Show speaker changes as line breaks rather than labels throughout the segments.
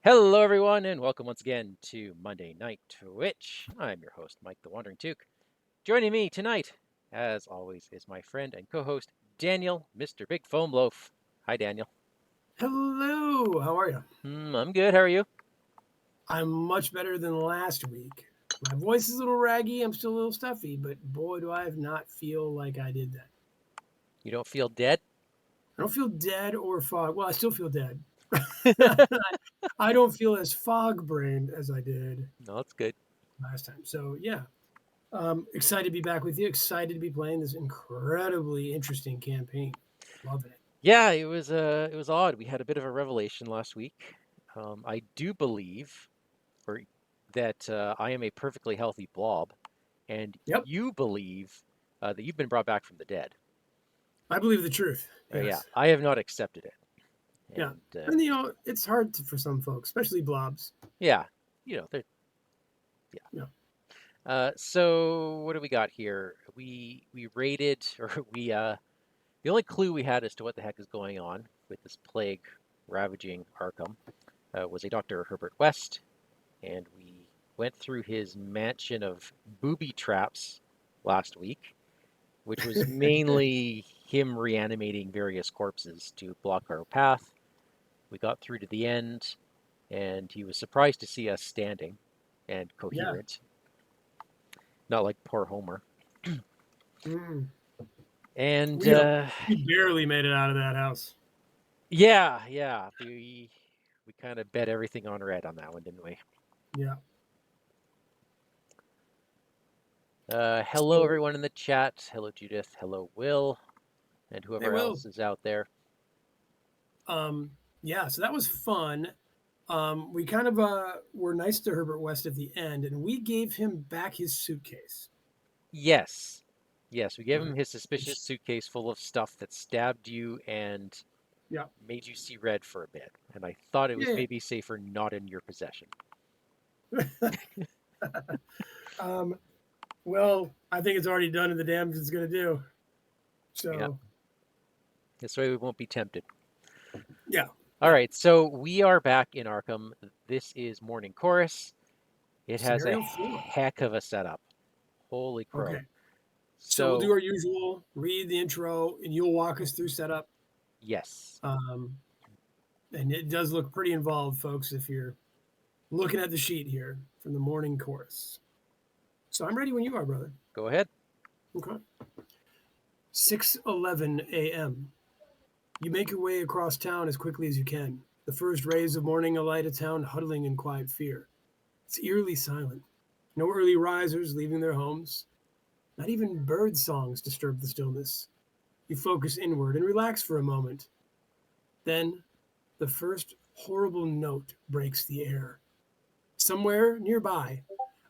Hello, everyone, and welcome once again to Monday Night Twitch. I'm your host, Mike the WanderingTook. Joining me tonight, as always, is my friend and co-host, Daniel, Mr. BigFomLof. Hi, Daniel.
Hello, how are you?
I'm good. How are you?
I'm much better than last week. My voice is a little raggy, I'm still a little stuffy, but boy, do I not feel like I did that.
You don't feel dead?
I don't feel dead or fog. Well, I still feel dead.
No,
I don't feel as fog brained as I did
that's good.
last time. So, yeah, excited to be back with you. Excited to be playing this incredibly interesting campaign. Loving it.
Yeah, it was odd. We had a bit of a revelation last week. I do believe, or that I am a perfectly healthy blob, and
Yep,
you believe that you've been brought back from the dead.
I believe the truth.
Yeah,
Yes.
I have not accepted it.
Yeah.
And
And, it's hard for some folks, especially blobs.
yeah, they're,
Yeah.
so what do we got here? We raided, or the only clue we had as to what the heck is going on with this plague ravaging Arkham was a Dr. Herbert West, and we went through his mansion of booby traps last week, which was mainly him reanimating various corpses to block our path. We got through to the end, and he was surprised to see us standing and
Yeah.
coherent, not like poor Homer.
Mm.
And
We barely made it out of that house.
yeah, we kind of bet everything on red on that one, didn't we?
Yeah.
Hello,
So
everyone in the chat. Hello, Judith. Hello, Will, and
they
whoever
will.
else is out there.
Um, yeah, so that was fun. We kind of were nice to Herbert West at the end, and we gave him back his suitcase.
Yes, yes, we gave
Right.
him his suspicious
Which,
suitcase full of stuff that stabbed you and
yeah.
made you see red for a bit. And I thought it was
Yeah.
maybe safer not in your possession.
um, well, I think it's already done and the damage it's going to do.
Yeah,
So,
this way we won't be tempted.
yeah.
All
Yeah.
right, so we are back in Arkham. This is Mourning Chorus. It has a
Scenario 4.
heck of a setup. Holy crow.
Okay. So we'll do
So,
our usual read the intro, and you'll walk us through setup.
yes,
Um, and it does look pretty involved, folks, if you're looking at the sheet here from the Mourning Chorus. So I'm ready when you are, brother.
go ahead.
Okay. 6:11 a.m. You make your way across town as quickly as you can. The first rays of morning alight a town huddling in quiet fear. It's eerily silent. No early risers leaving their homes. Not even bird songs disturb the stillness. You focus inward and relax for a moment. Then, the first horrible note breaks the air. Somewhere nearby,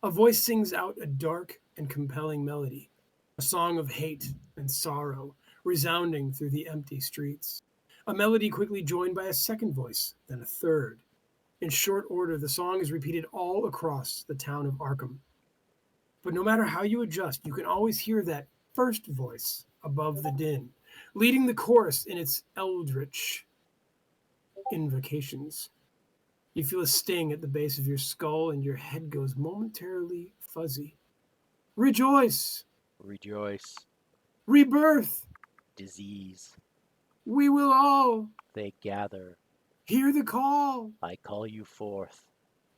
a voice sings out a dark and compelling melody, a song of hate and sorrow resounding through the empty streets. A melody quickly joined by a second voice, then a third. In short order, the song is repeated all across the town of Arkham. But no matter how you adjust, you can always hear that first voice above the din, leading the chorus in its eldritch invocations. You feel a sting at the base of your skull and your head goes momentarily fuzzy. Rejoice!
Rejoice.
Rebirth!
Disease.
We will all
They gather.
hear the call
I call you forth.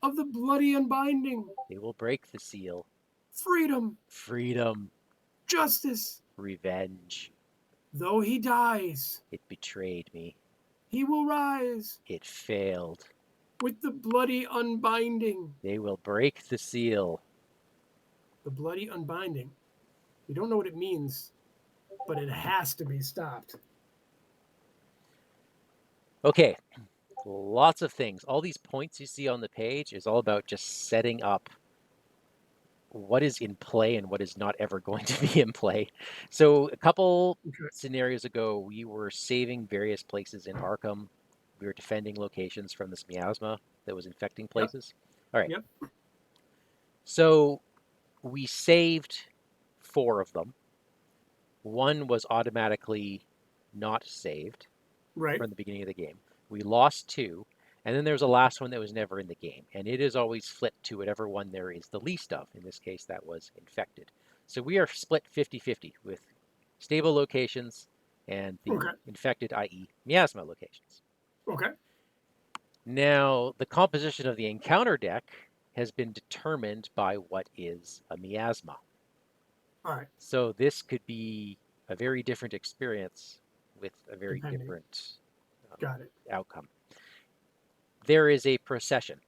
of the bloody unbinding.
They will break the seal.
Freedom!
Freedom.
Justice!
Revenge.
Though he dies,
It betrayed me.
he will rise
It failed.
with the bloody unbinding.
They will break the seal.
The bloody unbinding. We don't know what it means, but it has to be stopped.
Okay, lots of things. All these points you see on the page is all about just setting up what is in play and what is not ever going to be in play. So a couple
Okay.
scenarios ago, we were saving various places in Arkham. We were defending locations from this miasma that was infecting
Yep.
places. All right.
Yep.
So we saved 4 of them. One was automatically not saved
Right.
from the beginning of the game. We lost 2, And then there's a last one that was never in the game, and it is always flipped to whatever one there is the least of. In this case, that was infected. So we are split 50-50 with stable locations and the
Okay.
infected, i.e. miasma locations.
Okay.
Now, the composition of the encounter deck has been determined by what is a miasma.
All right.
So this could be a very different experience with a very
Depending.
different
Got it.
outcome. There is a procession.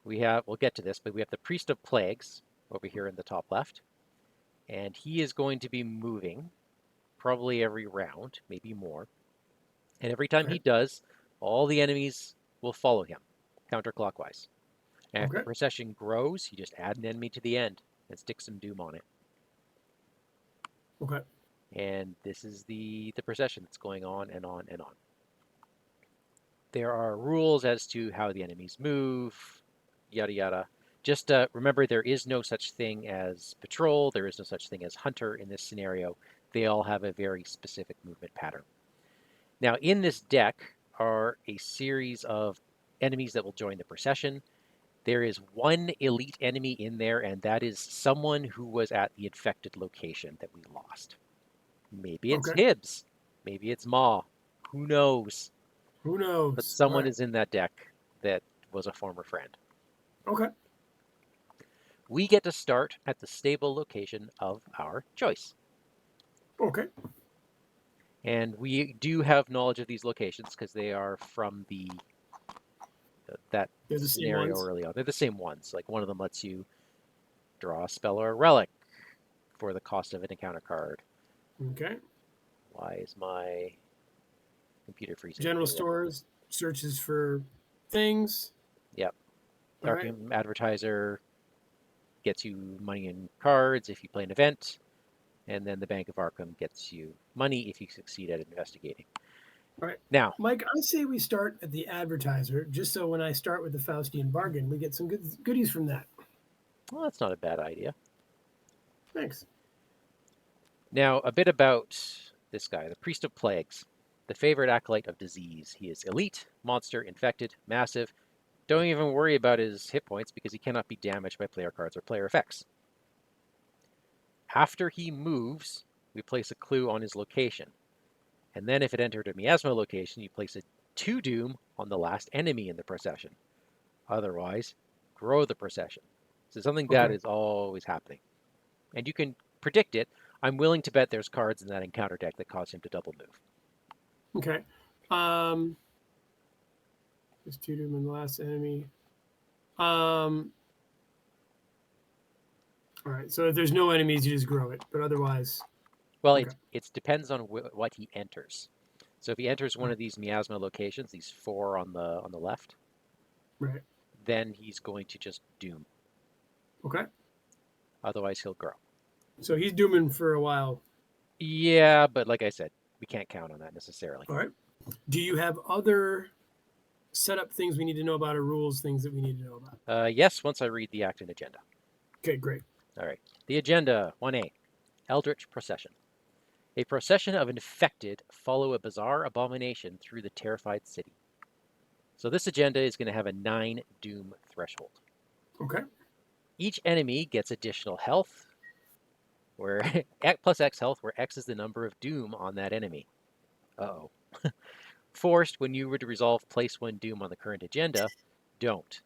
We'll get to this, but we have the Priest of Plagues over here in the top left, and he is going to be moving probably every round, maybe more. And every time
Okay.
he does, all the enemies will follow him counterclockwise. And if the
Okay.
procession grows, you just add an enemy to the end and stick some doom on it.
Okay.
And this is the procession that's going on and on and on. There are rules as to how the enemies move, yada yada. Just remember, there is no such thing as patrol. There is no such thing as hunter in this scenario. They all have a very specific movement pattern. Now, in this deck are a series of enemies that will join the procession. There is one elite enemy in there, and that is someone who was at the infected location that we lost. Maybe it's
Okay.
Hibbs. Maybe it's Maw. Who knows?
Who
But
knows? All
someone
right.
is in that deck that was a former friend.
Okay.
We get to start at the stable location of our choice.
Okay.
And we do have knowledge of these locations because they are from that
They're the same
scenario
ones.
early on. They're the same ones. Like one of them lets you draw a spell or a relic for the cost of an encounter card.
Okay.
Why is my computer freezing?
General
There we go.
stores searches for things.
Yep.
All right.
Arkham Advertiser gets you money in cards if you play an event, and then the Bank of Arkham gets you money if you succeed at investigating.
All right.
Now,
Mike, I say we start at the advertiser, just so when I start with the Faustian bargain, we get some goodies from that.
well, that's not a bad idea.
Thanks.
Now, a bit about this guy, the Priest of Plagues, the favorite acolyte of disease. He is elite, monster, infected, massive. Don't even worry about his hit points because he cannot be damaged by player cards or player effects. After he moves, we place a clue on his location. And then if it entered a miasma location, you place a 2 doom on the last enemy in the procession. Otherwise, grow the procession. So something bad
Okay.
is always happening. And you can predict it. I'm willing to bet there's cards in that encounter deck that cause him to double move.
Okay. Just two doom and the last enemy. All right. So if there's no enemies, you just grow it. But otherwise,
Well,
okay.
it depends on what he enters. So if he enters one of these miasma locations, these 4 on the left,
Right.
then he's going to just doom.
Okay.
Otherwise, he'll grow.
So he's dooming for a while.
Yeah, but like I said, we can't count on that necessarily.
All right. Do you have other setup things we need to know about or rules things that we need to know about?
Yes, once I read the act and agenda.
Okay, great.
All right. The agenda 1A Eldritch Procession. A procession of infected follow a bizarre abomination through the terrified city. So this agenda is going to have a 9 doom threshold.
Okay.
Each enemy gets additional health, where plus X health, where X is the number of doom on that enemy. Uh-oh. Forced, when you were to resolve place 1 doom on the current agenda, don't.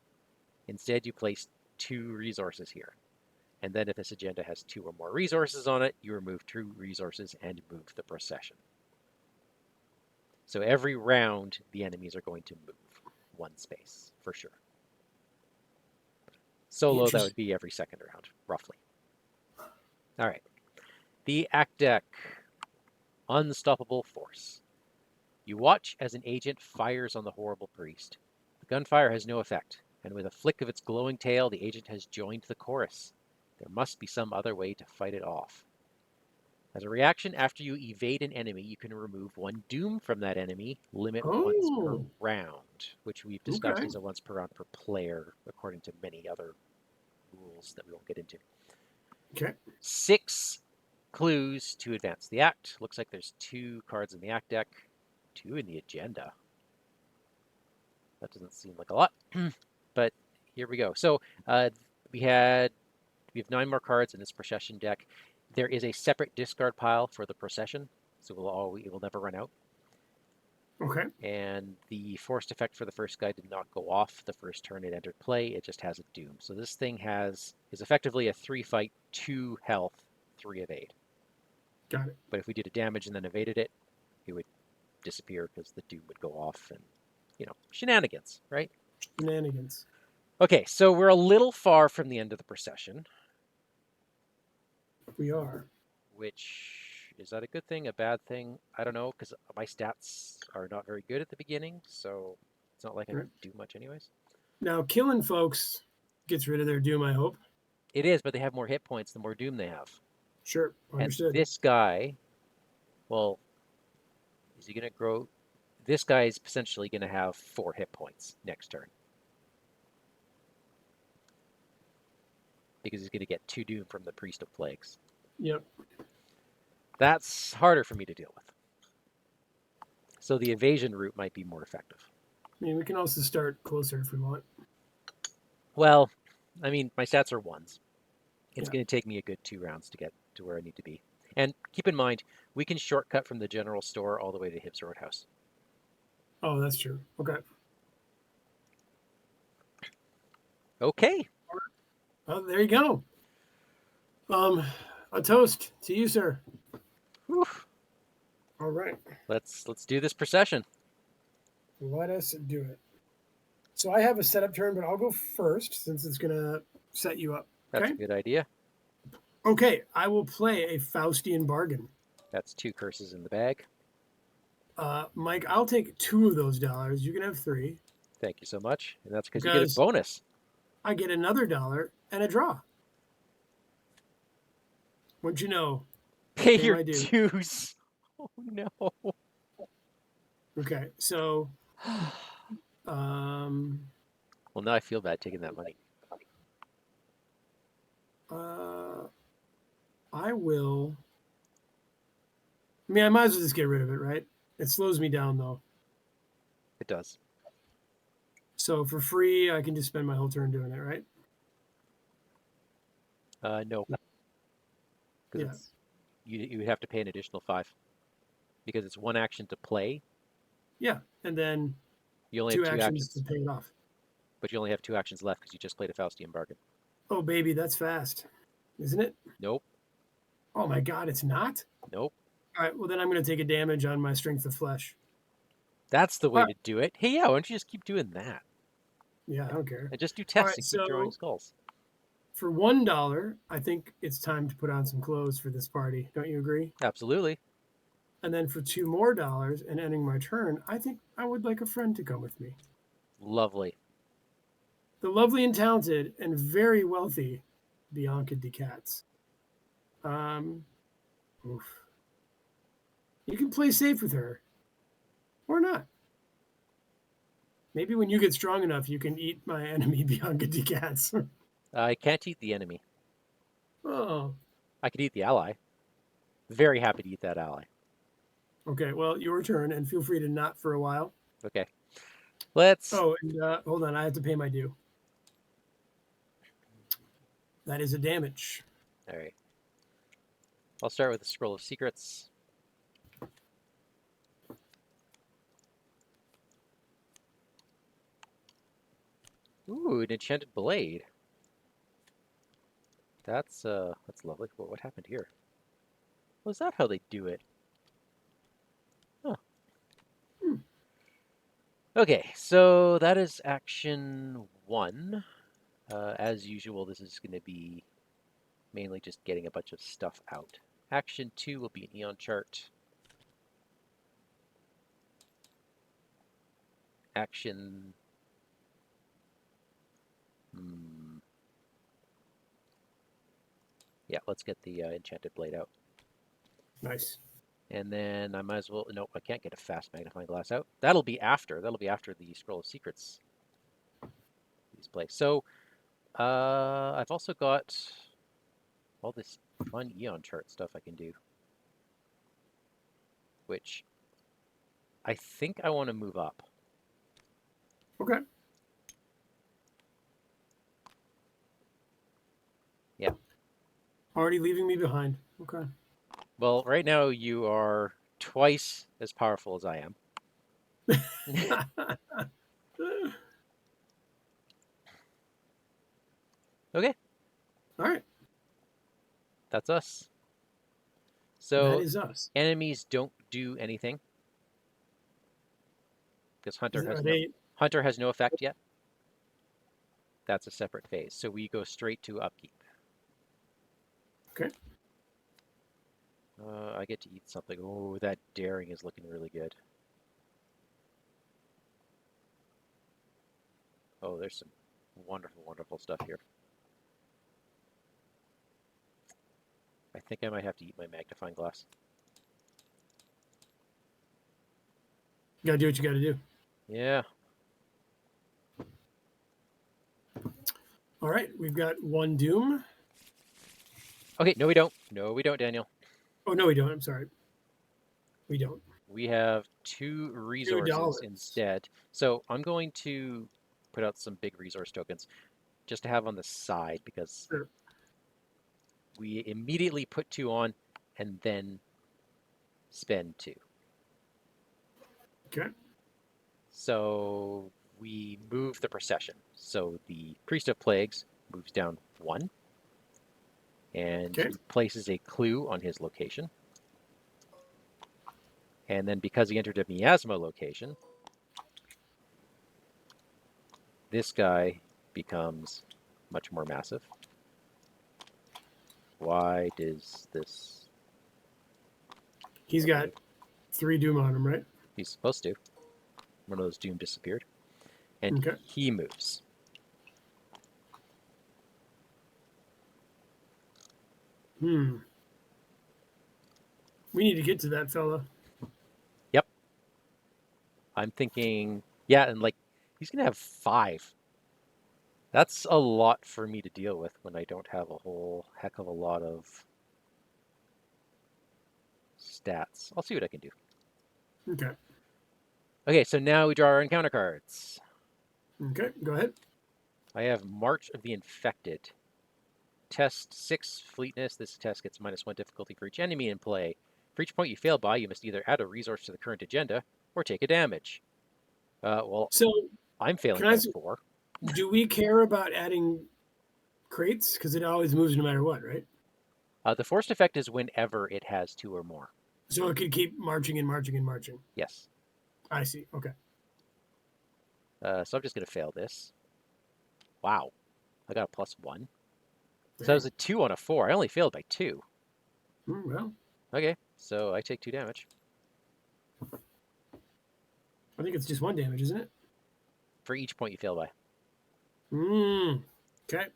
Instead, you place 2 resources here. And then if this agenda has 2 or more resources on it, you remove 2 resources and move the procession. So every round, the enemies are going to move 1 space, for sure. Solo, that would be every second round, roughly. All right. The Act Deck. Unstoppable Force. You watch as an agent fires on the horrible priest. The gunfire has no effect, and with a flick of its glowing tail, the agent has joined the chorus. There must be some other way to fight it off. As a reaction, after you evade an enemy, you can remove 1 doom from that enemy, limit once per
Oh,
round, which we've discussed
okay.
is a once per round per player, according to many other rules that we won't get into.
Okay.
6 clues to advance the act. Looks like there's 2 cards in the act deck, 2 in the agenda. That doesn't seem like a lot, but here we go. So we have 9 more cards in this procession deck. There is a separate discard pile for the procession, so it will never run out.
Okay.
And the forced effect for the first guy did not go off the first turn it entered play. It just has a doom. So this thing is effectively a 3 fight, 2 health, 3 evade.
Got it.
But if we did a damage and then evaded it, it would disappear because the doom would go off and, shenanigans, right?
Shenanigans.
Okay, so we're a little far from the end of the procession.
We are.
Which, is that a good thing, a bad thing? I don't know, because my stats are not very good at the beginning, so it's not like I can do much anyways.
Now, killing folks gets rid of their doom, I hope.
It is, but they have more hit points the more doom they have.
Sure, understood.
And this guy, well, is he going to grow? This guy is potentially going to have 4 hit points next turn. Because he's going to get 2 doom from the Priest of Plagues.
Yep.
That's harder for me to deal with. So the evasion route might be more effective.
I mean, we can also start closer if we want.
Well, I mean, my stats are 1s. It's going to take me a good 2 rounds to get to where I need to be. And keep in mind, we can shortcut from the general store all the way to Hibbs Roadhouse.
Oh, that's true. Okay.
Okay.
Well, there you go. A toast to you, sir.
Whew.
All right.
Let's do this procession.
Let us do it. So I have a setup turn, but I'll go first since it's going to set you up.
That's
Okay?
a good idea.
Okay, I will play a Faustian bargain.
That's 2 curses in the bag.
Mike, I'll take 2 of those dollars. You can have 3.
Thank you so much. And that's because you get a bonus.
I get another $1 and a draw. What'd you know?
Pay your dues. Oh, no.
Okay, so...
well, now I feel bad taking that money.
I will... I mean, I might as well just get rid of it, right? It slows me down, though.
It does.
So for free, I can just spend my whole turn doing it, right?
No. Because you would have to pay an additional 5. Because it's 1 action to play.
Yeah, and then
you only
2
have 2 actions
to pay it off.
But you only have 2 actions left because you just played a Faustian bargain.
Oh, baby, that's fast. Isn't it?
Nope.
Oh, my God, it's not?
Nope.
All right, well, then I'm going to take a damage on my strength of flesh.
That's the way to do it. Hey, yeah, why don't you just keep doing that?
Yeah, I don't care.
And just do tests and keep throwing skulls.
For $1, I think it's time to put on some clothes for this party. Don't you agree?
Absolutely.
And then for $2 more and ending my turn, I think I would like a friend to come with me.
Lovely.
The lovely and talented and very wealthy Bianca de Katz. Oof. You can play safe with her. Or not. Maybe when you get strong enough, you can eat my enemy, Bianca de Katz.
I can't eat the enemy.
Oh.
I could eat the ally. Very happy to eat that ally.
Okay, well, your turn, and feel free to not for a while.
Okay. Let's...
Oh, and hold on, I have to pay my due. That is a damage.
All right. I'll start with the Scroll of Secrets. Ooh, an enchanted blade. That's lovely. What happened here? Was that how they do it? Huh. Okay, so that is action 1. As usual, this is going to be mainly just getting a bunch of stuff out. Action 2 will be an Eon chart. Action... Yeah, let's get the enchanted blade out.
Nice.
And then I might as well... No, I can't get a fast magnifying glass out. That'll be after the Scroll of Secrets display. So, I've also got all this fun Eon chart stuff I can do. Which I think I want to move up.
Okay.
Yeah.
Already leaving me behind. Okay.
Well, right now you are twice as powerful as I am. Okay,
All right.
that's us.
That
So
is us.
enemies don't do anything because
Are they?
Hunter has no effect yet. That's a separate phase. So we go straight to upkeep.
Okay.
I get to eat something. Oh, that daring is looking really good. Oh, there's some wonderful, wonderful stuff here. I think I might have to eat my magnifying glass.
You gotta do what you gotta do.
Yeah.
All right. We've got one doom.
Okay, no, we don't. No, we don't, Daniel.
Oh no, we don't. I'm sorry. We don't.
We have 2 resources
$2.
instead. So I'm going to put out some big resource tokens just to have on the side because
Sure.
we immediately put 2 on and then spend 2.
Okay.
So we move the procession. So the Priest of Plagues moves down 1 and
Okay.
he places a clue on his location. And then because he entered a miasma location, this guy becomes much more massive. Why does this...
He's got 3 doom on him, right?
He's supposed to. One of those doom disappeared. And
Okay.
he moves.
Hmm. We need to get to that fella.
Yep. I'm thinking, yeah, and like, he's going to have 5. That's a lot for me to deal with when I don't have a whole heck of a lot of stats. I'll see what I can do.
Okay.
Okay, so now we draw our encounter cards.
Okay. Go ahead.
I have March of the Infected. Test 6 fleetness. This test gets -1 difficulty for each enemy in play. For each point you fail by, you must either add a resource to the current agenda or take a damage. Well,
So
I'm failing
can I?
by 4.
Do we care about adding crates? Because it always moves no matter what, right?
The forced effect is whenever it has 2 or more.
So it could keep marching and marching and marching.
Yes.
I see. Okay.
So I'm just going to fail this. Wow. I got a +1. So that
Dang.
was a 2 on a 4. I only failed by 2.
Well,
Okay, so I take 2 damage.
I think it's just 1 damage, isn't it?
For each point you fail by.
Okay.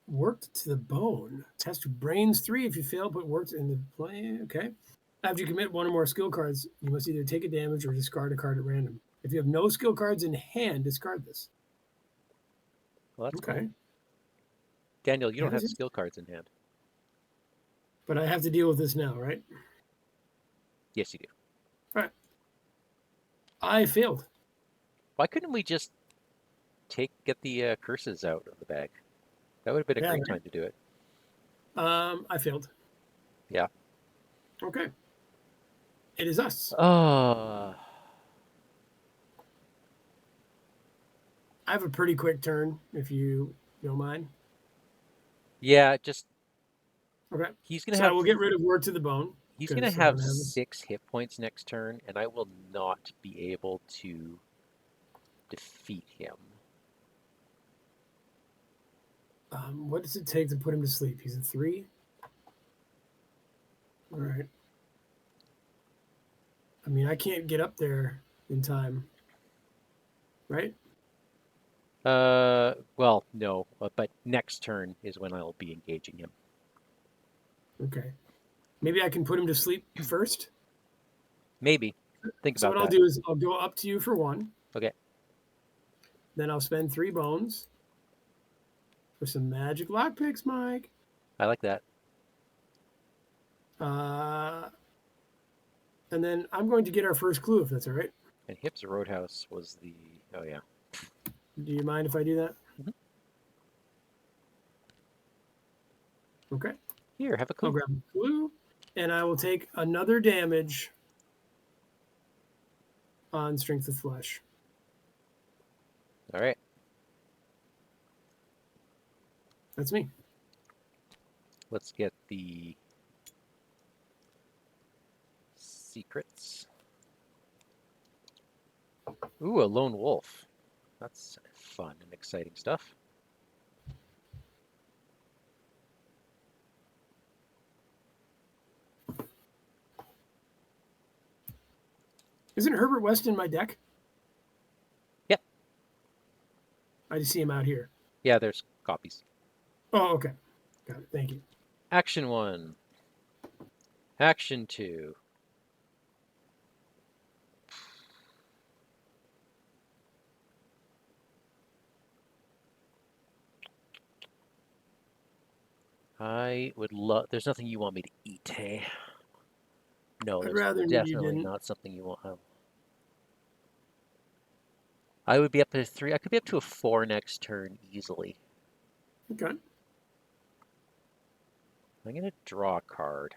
Worked to the bone. Test your brains 3 if you fail, put worked in the play. Okay. After you commit 1 or more skill cards, you must either take a damage or discard a card at random. If you have no skill cards in hand, discard this.
Well, that's
Okay.
cool. Daniel, you
That
don't have
is it.
skill cards in hand.
But I have to deal with this now, right?
Yes, you do.
All right. I failed.
Why couldn't we just get the curses out of the bag? That would have been a
Yeah,
great
right.
time to do it.
I failed.
Yeah.
Okay. It is us.
Oh.
I have a pretty quick turn, if you don't mind.
Yeah, just
Okay.
he's gonna
So I
have
will get rid of work to the bone.
he's gonna
Because I
have
want to have
6 hit points next turn, and I will not be able to defeat him.
what does it take to put him to sleep? He's a 3. All right. I mean, I can't get up there in time, right?
Well, no, but next turn is when I'll be engaging him.
Okay. Maybe I can put him to sleep first.
Maybe. Think
So
about
what I'll
that.
do is I'll go up to you for 1.
Okay.
Then I'll spend 3 bones for some magic lockpicks, Mike.
I like that.
Uh, and then I'm going to get our first clue, if that's all right.
And Hips Roadhouse was the... Oh, yeah.
Do you mind if I do that?
Mhm.
Okay.
Here, have a
I'll
clue.
grab a clue, and I will take another damage on Strength of Flesh.
All right.
That's me.
Let's get the secrets. Ooh, a lone wolf. That's fun and exciting stuff.
Isn't Herbert West in my deck?
Yep.
I just see him out here.
Yeah, there's copies.
Oh, okay. Got it. Thank you.
Action 1. Action 2. I would love... There's nothing you want me to eat, hey? No,
I'd
there's
rather you
definitely
didn't.
not something you want. I would be up to 3. I could be up to a 4 next turn easily.
Okay.
I'm going to draw a card.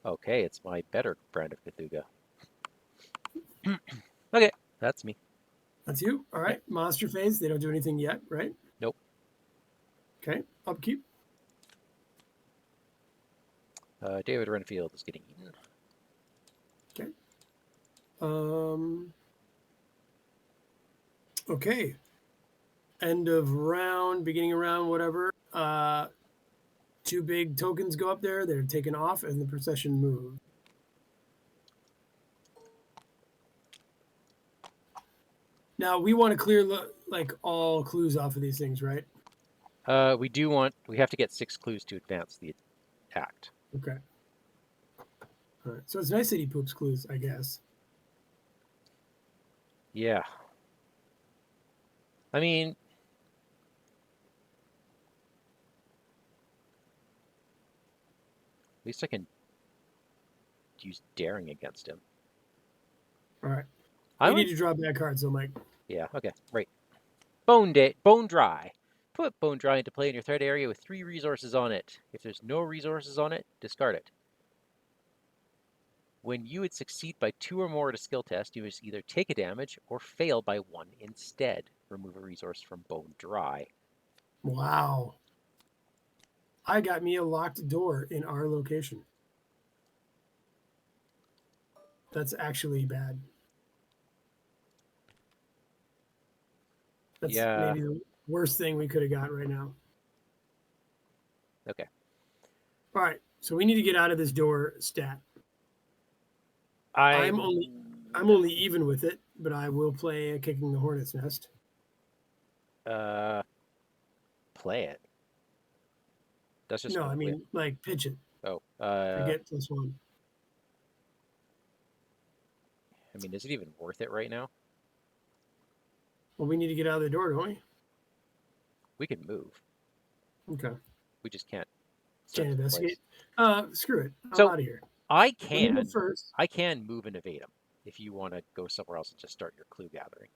Okay, it's my better brand of Cthulhu. Okay, that's me.
That's you. All
Yep.
right. Monster phase. They don't do anything yet, right?
Nope.
Okay. Upkeep.
David Renfield is getting eaten.
Okay. Okay. End of round, beginning of round, whatever. 2 big tokens go up there. They're taken off, and the procession moves. Now we want to clear like all clues off of these things, right?
We have to get 6 clues to advance the act.
Okay. All right. So it's nice that he poops clues, I guess.
Yeah. I mean, at least I can use daring against him.
All right.
I
We need
would...
to draw bad cards, so Mike.
Yeah, okay, right. Bone Dry. Put Bone Dry into play in your threat area with 3 resources on it. If there's no resources on it, discard it. When you would succeed by 2 or more at a skill test, you must either take a damage or fail by 1 instead. Remove a resource from Bone Dry.
Wow. I got me a locked door in our location. That's actually bad. That's
Yeah,
maybe the worst thing we could have got right now.
okay.
All right. So we need to get out of this door stat. I'm only even with it, but I will play a Kicking the Hornet's Nest.
Uh, play it. That's just
No,
gonna
I
whip.
mean like pitch it.
Oh,
I get +1.
I mean, is it even worth it right now?
Well, we need to get out of the door, don't we?
We can move.
Okay.
We just can't start
Can't
the
investigate.
place.
Screw it. I'm
So
out of here.
I
Let me go
can,
first.
I can move and evade him if you want to go somewhere else and just start your clue gathering.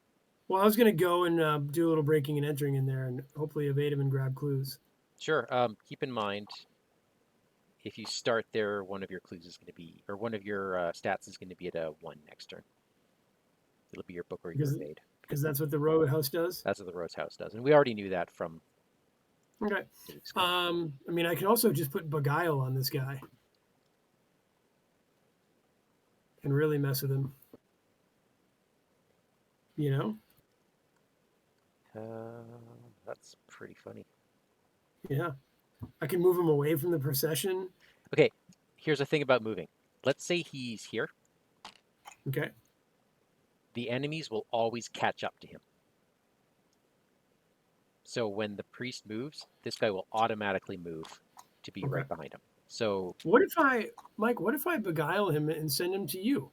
Well, I was going to go and do a little breaking and entering in there and hopefully evade him and grab clues.
Sure. Keep in mind, if you start there, one of your clues is going to be, or one of your stats is going to be at a 1 next turn. It'll be your book or your evade.
Because that's what the Roadhouse does.
That's what the Rose House does, and we already knew that from.
Okay. I mean, I can also just put Beguile on this guy and really mess with him. You know?
That's pretty funny.
Yeah. I can move him away from the procession.
Okay, here's the thing about moving. Let's say he's here.
Okay.
The enemies will always catch up to him. So when the priest moves, this guy will automatically move to be right behind him. So
what if I beguile him and send him to you?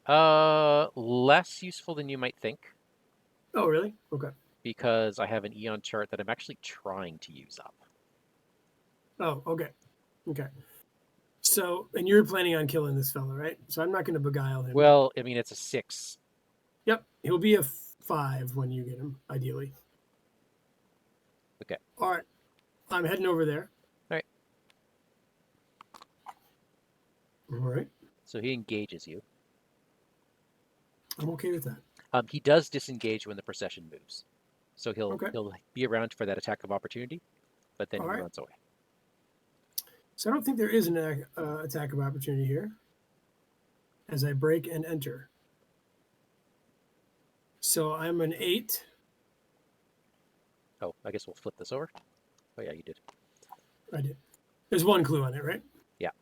less useful than you might think.
Oh, really? Okay.
Because I have an Eon chart that I'm actually trying to use up.
Oh, okay. Okay. So, and you're planning on killing this fella, right? So I'm not going to beguile him.
Well, I mean, it's a 6.
Yep, he'll be a 5 when you get him, ideally.
Okay.
All right, I'm heading over there.
All right.
All right.
So he engages you.
I'm okay with that.
He does disengage when the procession moves. So he'll
Okay.
be around for that attack of opportunity, but then
All
he
right.
runs away.
So I don't think there is an attack of opportunity here as I break and enter. So I'm an 8.
Oh, I guess we'll flip this over. Oh yeah, you did.
I did. There's one clue on it, right?
Yeah.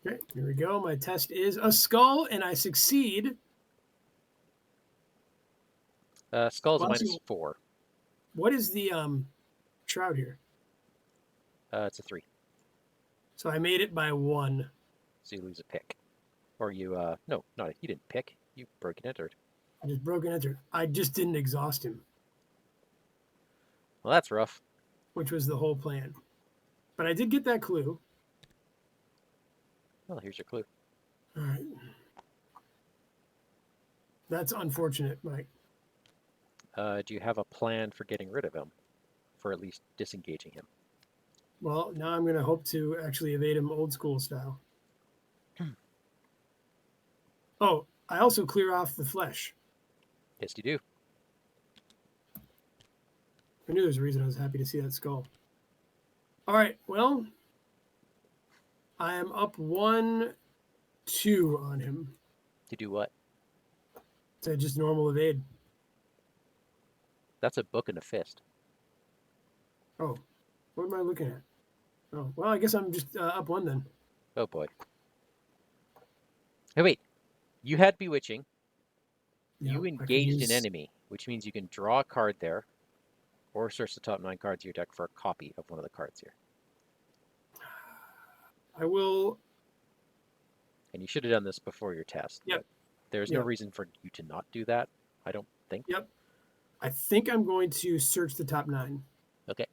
Okay, here we go. My test is a skull, and I succeed.
Skull's
Well,
a -4.
what is the shroud here?
It's a 3.
So I made it by 1.
So you lose a pick. Or you, no, not you didn't pick. You broke and entered.
I just broke and entered. I just didn't exhaust him,
Well, that's rough.
which was the whole plan. But I did get that clue.
Well, here's your clue.
All right. That's unfortunate, Mike.
Do you have a plan for getting rid of him? For at least disengaging him?
Well, now I'm going to hope to actually evade him old school style. Oh, I also clear off the flesh.
Yes, you do.
I knew there's a reason I was happy to see that skull. All right, well, I am up 1-2 on him.
To do what?
To just normal evade.
That's a book and a fist.
Oh, what am I looking at? Oh, well, I guess I'm just up 1 then.
Oh boy. Hey, wait. You had bewitching.
Yeah,
You
I could
engaged
use-
an enemy, which means you can draw a card there, or search the top 9 cards of your deck for a copy of one of the cards here.
I will.
And you should have done this before your test.
Yep.
There's no reason for you to not do that, I don't think.
Yep. I think I'm going to search the top 9.
Okay.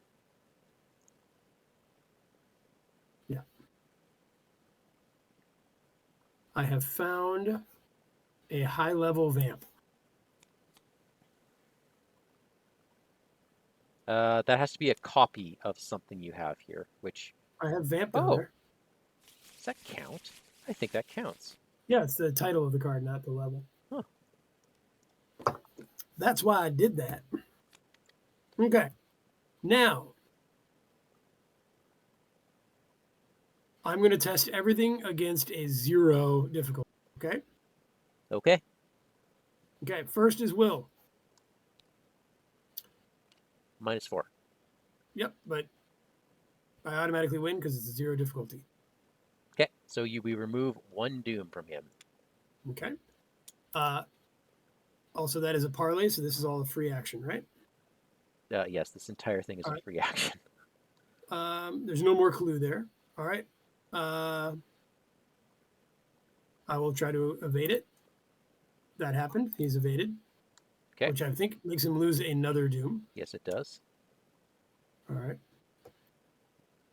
Yeah. I have found a high-level vamp.
That has to be a copy of something you have here, which...
I have vamp down
Oh.
there.
Does that count? I think that counts.
Yeah, it's the title of the card, not the level.
Huh.
That's why I did that. Okay. Now, I'm going to test everything against a 0 difficulty. Okay?
Okay.
Okay, first is will.
-4.
Yep, but I automatically win because it's a 0 difficulty.
Okay, so we remove 1 doom from him.
Okay. Also, that is a parlay, so this is all a free action, right?
Yes, this entire thing is a free action.
There's no more clue there. All right. I will try to evade it. That happened. He's evaded.
Okay.
Which I think makes him lose another doom.
Yes, it does.
All right.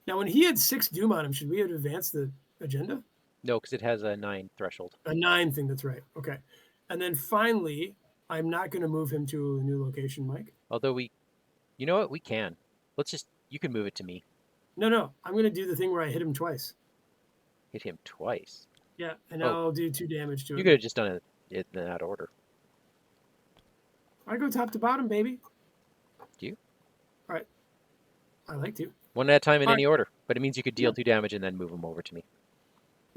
Now, when he had 6 doom on him, should we have advanced the agenda?
No, because it has a 9 threshold.
A 9 thing, that's right. Okay. And then finally, I'm not going to move him to a new location, Mike.
Although you know what? We can. You can move it to me.
No. I'm going to do the thing where I hit him twice.
Hit him twice.
Yeah, and I'll do 2 damage to him.
You could have just done it in that order.
I go top to bottom, baby.
Do you?
All right. I like to.
One at a time in
All
any
right.
order. But it means you could deal 2 damage and then move him over to me.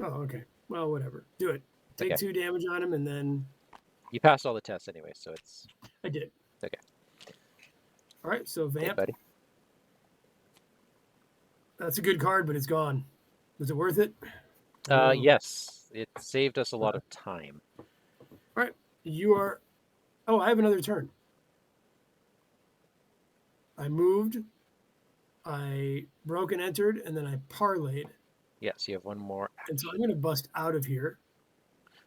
Oh, okay. Well, whatever. Do it. Take
Okay.
2 damage on him, and then...
You passed all the tests anyway, so it's...
I did.
Okay.
All right, so
Hey,
Vamp.
buddy.
That's a good card, but it's gone. Was it worth it?
Yes. It saved us a lot of time.
All right. You are... Oh, I have another turn. I moved. I broke and entered, and then I parlayed.
Yes, you have 1 more action.
And so I'm going to bust out of here.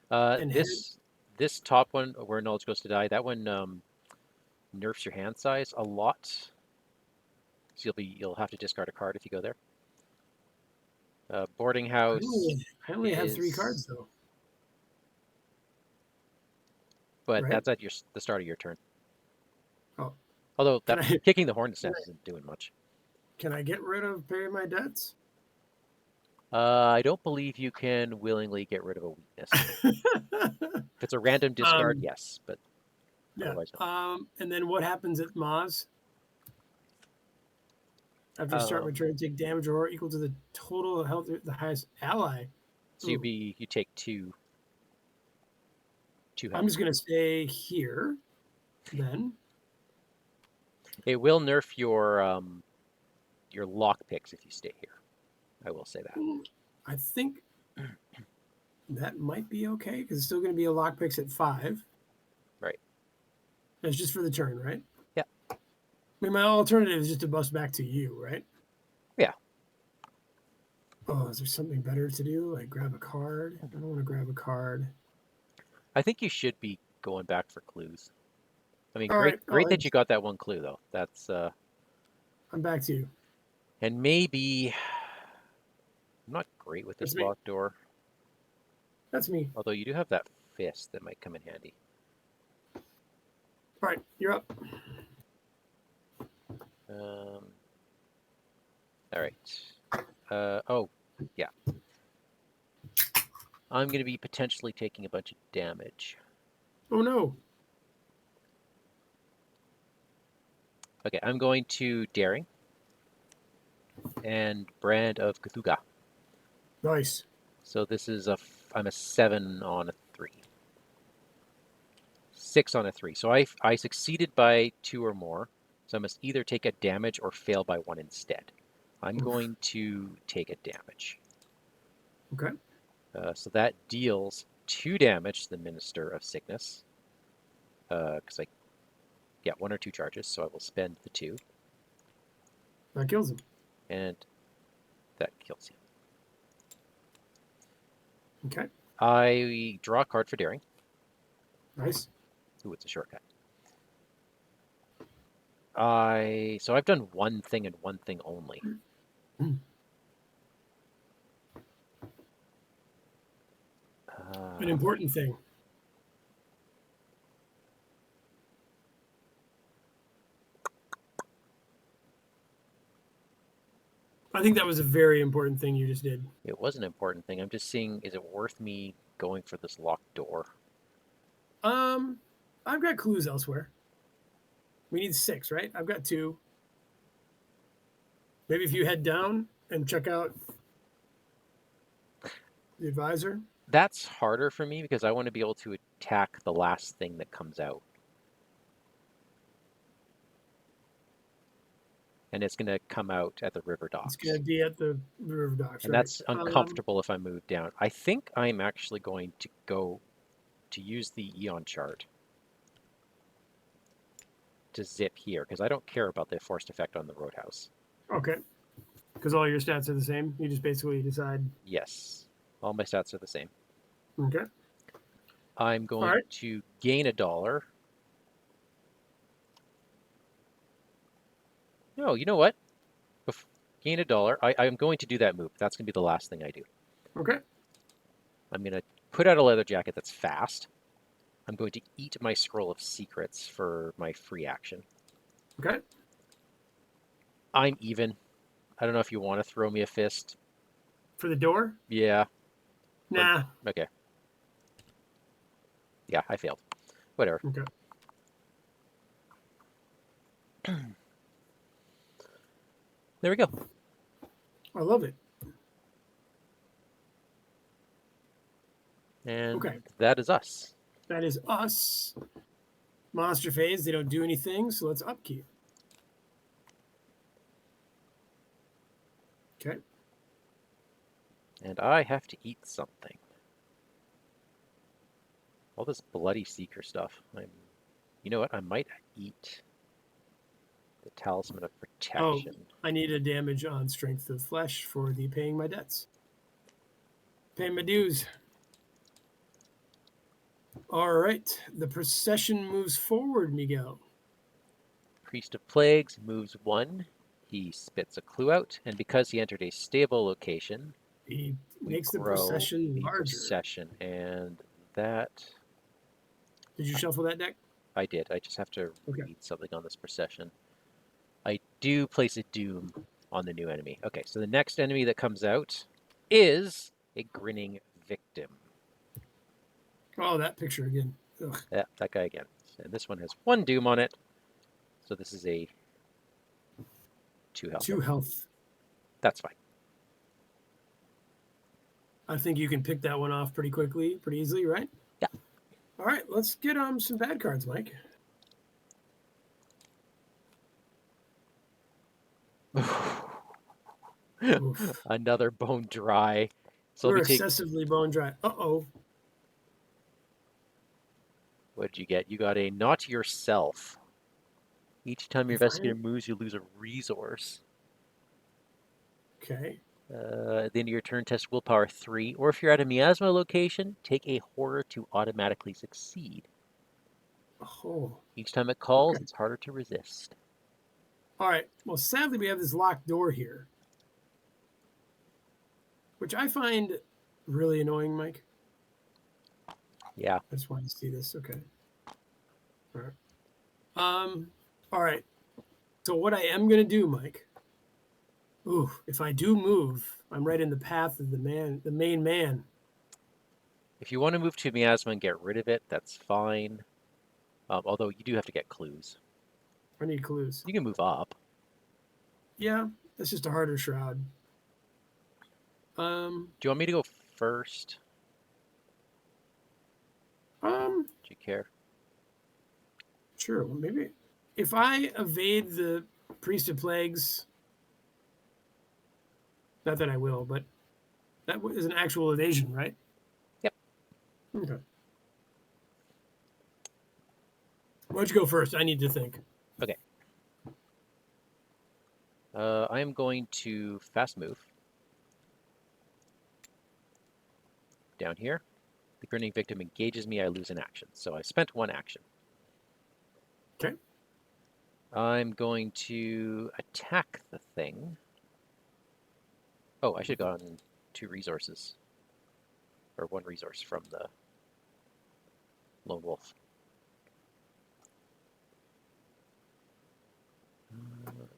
This top one, where knowledge goes to die, that one nerfs your hand size a lot. So you'll have to discard a card if you go there. Boarding
I
house
I only have 3 cards,
is,
though.
but
Right?
that's at the start of your turn.
Oh,
Although
can
that
I
kicking the hornet's nest isn't doing much.
can I get rid of pay my debts?
I don't believe you can willingly get rid of a weakness. If it's a random discard,
um,
yes, but
yeah.
otherwise no.
And then what happens at Maz? After you start my
Um,
turn, take damage or equal to the total health of the highest ally.
so
Ooh.
you take two
I'm
health.
just gonna stay here then.
It will nerf your lock picks if you stay here. I will say that.
I think that might be okay because it's still going to be a lockpicks at 5.
Right.
That's just for the turn, right?
Yeah.
I mean, my alternative is just to bust back to you, right?
Yeah.
Oh, is there something better to do? Like grab a card? I don't want to grab a card.
I think you should be going back for clues. I mean,
All right,
great that you got that one clue though. That's
I'm back to you.
and maybe I'm not great with
That's
this
me.
locked door.
That's me.
Although you do have that fist that might come in handy.
All right, you're up.
Um, all right. Oh, yeah. I'm going to be potentially taking a bunch of damage.
Oh no.
Okay, I'm going to Daring and Brand of Cthulhu.
Nice.
So this is I'm a 7 on a 3. 6 on a 3. So I succeeded by 2 or more. So I must either take a damage or fail by 1 instead. I'm
Oof.
going to take a damage.
Okay.
So that deals 2 damage to the Minister of Sickness. Because I get 1 or 2 charges, so I will spend the 2.
That kills him.
And that kills him.
Okay.
I draw a card for Daring.
Nice.
Ooh, it's a shortcut. So I've done one thing and one thing only.
An important thing. I think that was a very important thing you just did.
It was an important thing. I'm just seeing, is it worth me going for this locked door?
Um, I've got clues elsewhere. We need 6, right? I've got 2. Maybe if you head down and check out the advisor.
That's harder for me because I want to be able to attack the last thing that comes out. And it's going to come out at the river
It's going
docks.
to be at the river docks,
And
right?
that's uncomfortable if I move down. I think I'm actually going to go to use the Eon chart to zip here because I don't care about the forced effect on the roadhouse.
Okay. Because all your stats are the same. You just basically decide.
Yes, all my stats are the same.
Okay.
I'm
All
going
right.
to gain $1. No, you know what? Gain $1. I'm going to do that move. That's going to be the last thing I do.
Okay.
I'm going to put out a leather jacket that's fast. I'm going to eat my scroll of secrets for my free action.
Okay.
I'm even. I don't know if you want to throw me a fist.
For the door?
Yeah.
Nah.
Okay. Yeah, I failed. Whatever.
Okay.
There we go.
I love it.
And
Okay.
that is us.
That is us. Monster phase. They don't do anything, so let's upkeep. Okay.
And I have to eat something. All this bloody seeker stuff. You know what? I might eat the talisman of
Oh,
protection.
I need a damage on strength of flesh for the paying my debts. Paying my dues. All right. The procession moves forward, Miguel.
Priest of Plagues moves 1. He spits a clue out, and because he entered a stable location,
He
we
makes the
grow
procession
the
larger.
procession, and that
Did you shuffle that deck?
I did. I just have to
Okay.
read something on this procession. I do place a doom on the new enemy. Okay, so the next enemy that comes out is a grinning victim.
Oh, that picture again. Ugh.
Yeah, that guy again. And this one has 1 doom on it. So this is a 2 health.
2 health.
That's fine.
I think you can pick that one off pretty quickly, pretty easily, right?
Yeah.
All right, let's get some bad cards, Mike.
Another bone dry. So
We're
let me take.
excessively bone dry. Uh-oh.
What did you get? You got a not yourself. Each time your investigator moves, you lose a resource.
Okay.
At the end of your turn, test willpower 3. Or if you're at a miasma location, take a horror to automatically succeed.
Oh.
Each time it calls,
Okay.
it's harder to resist.
All right. Well, sadly, we have this locked door here, which I find really annoying, Mike.
Yeah.
I just wanted to see this. Okay. All right. All right. So what I am gonna do, Mike. Ooh, if I do move, I'm right in the path of the main man.
If you want to move to miasma and get rid of it, that's fine. Although you do have to get clues.
I need clues.
You can move up.
Yeah, that's just a harder shroud.
Do you want me to go first? Do you care?
Sure. Well, maybe if I evade the Priest of Plagues, not that I will, but that is an actual evasion, right?
Yep.
Okay. Why don't you go first? I need to think.
Okay. I am going to fast move down here. The grinning victim engages me, I lose an action. So I spent 1 action.
Okay.
I'm going to attack the thing. Oh, I should have gotten 2 resources. Or 1 resource from the lone wolf.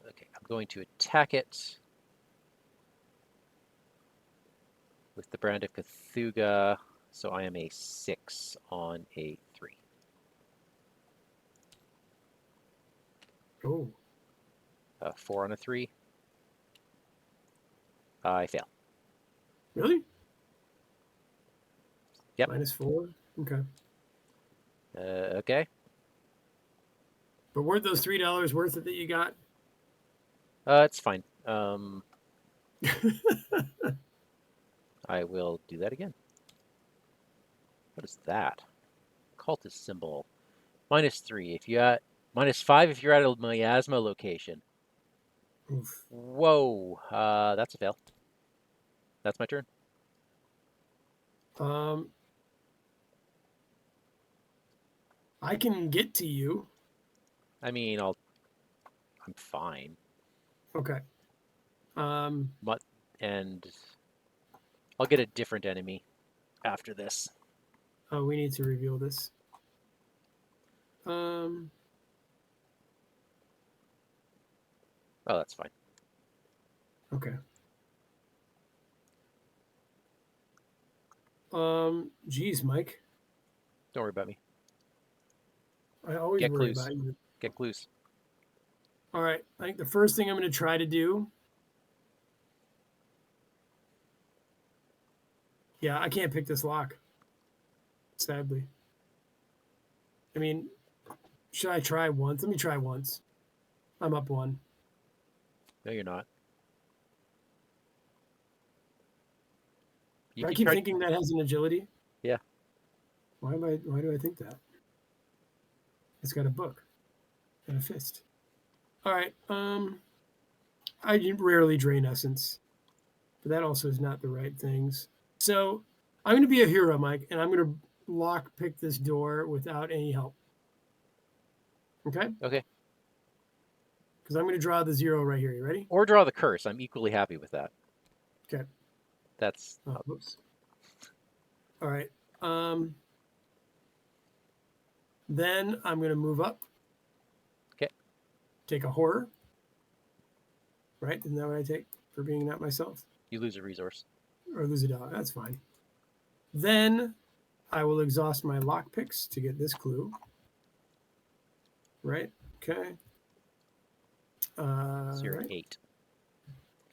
Okay, I'm going to attack it with the Brand of Cthulhu. So I am a 6 on a 3.
Oh.
4 on a 3. I fail.
Really?
Yep.
-4? Okay.
Okay.
But weren't those $3 worth it that you got?
It's fine. I will do that again. What is that? Cultist symbol. -3 if you at -5 if you're at a miasma location.
Oof.
Whoa. That's a fail. That's my turn.
I can get to you.
I mean, I'm fine.
Okay.
And I'll get a different enemy after this.
Oh, we need to reveal this. Oh,
that's fine.
Okay. Geez, Mike.
Don't worry about me.
I always
Get
worry
clues.
about you.
Get clues.
All right. I think the first thing I'm going to try to do. Yeah, I can't pick this lock. Sadly. I mean, should I try once? Let me try once. I'm up 1.
No, you're not.
I keep thinking that has an agility.
Yeah.
Why do I think that? It's got a book and a fist. All right. I rarely drain essence, but that also is not the right things. So I'm going to be a hero, Mike, and I'm going to lock pick this door without any help. Okay?
Okay.
Because I'm going to draw the 0 right here. You ready?
Or draw the curse. I'm equally happy with that.
Okay.
That's
Oh, whoops. All right. Then I'm going to move up.
okay.
Take a horror. Right? Isn't that what I take for being not myself?
You lose a resource.
Or lose a dollar. That's fine. Then I will exhaust my lockpicks to get this clue. Right? Okay.
So you're
Right.
8.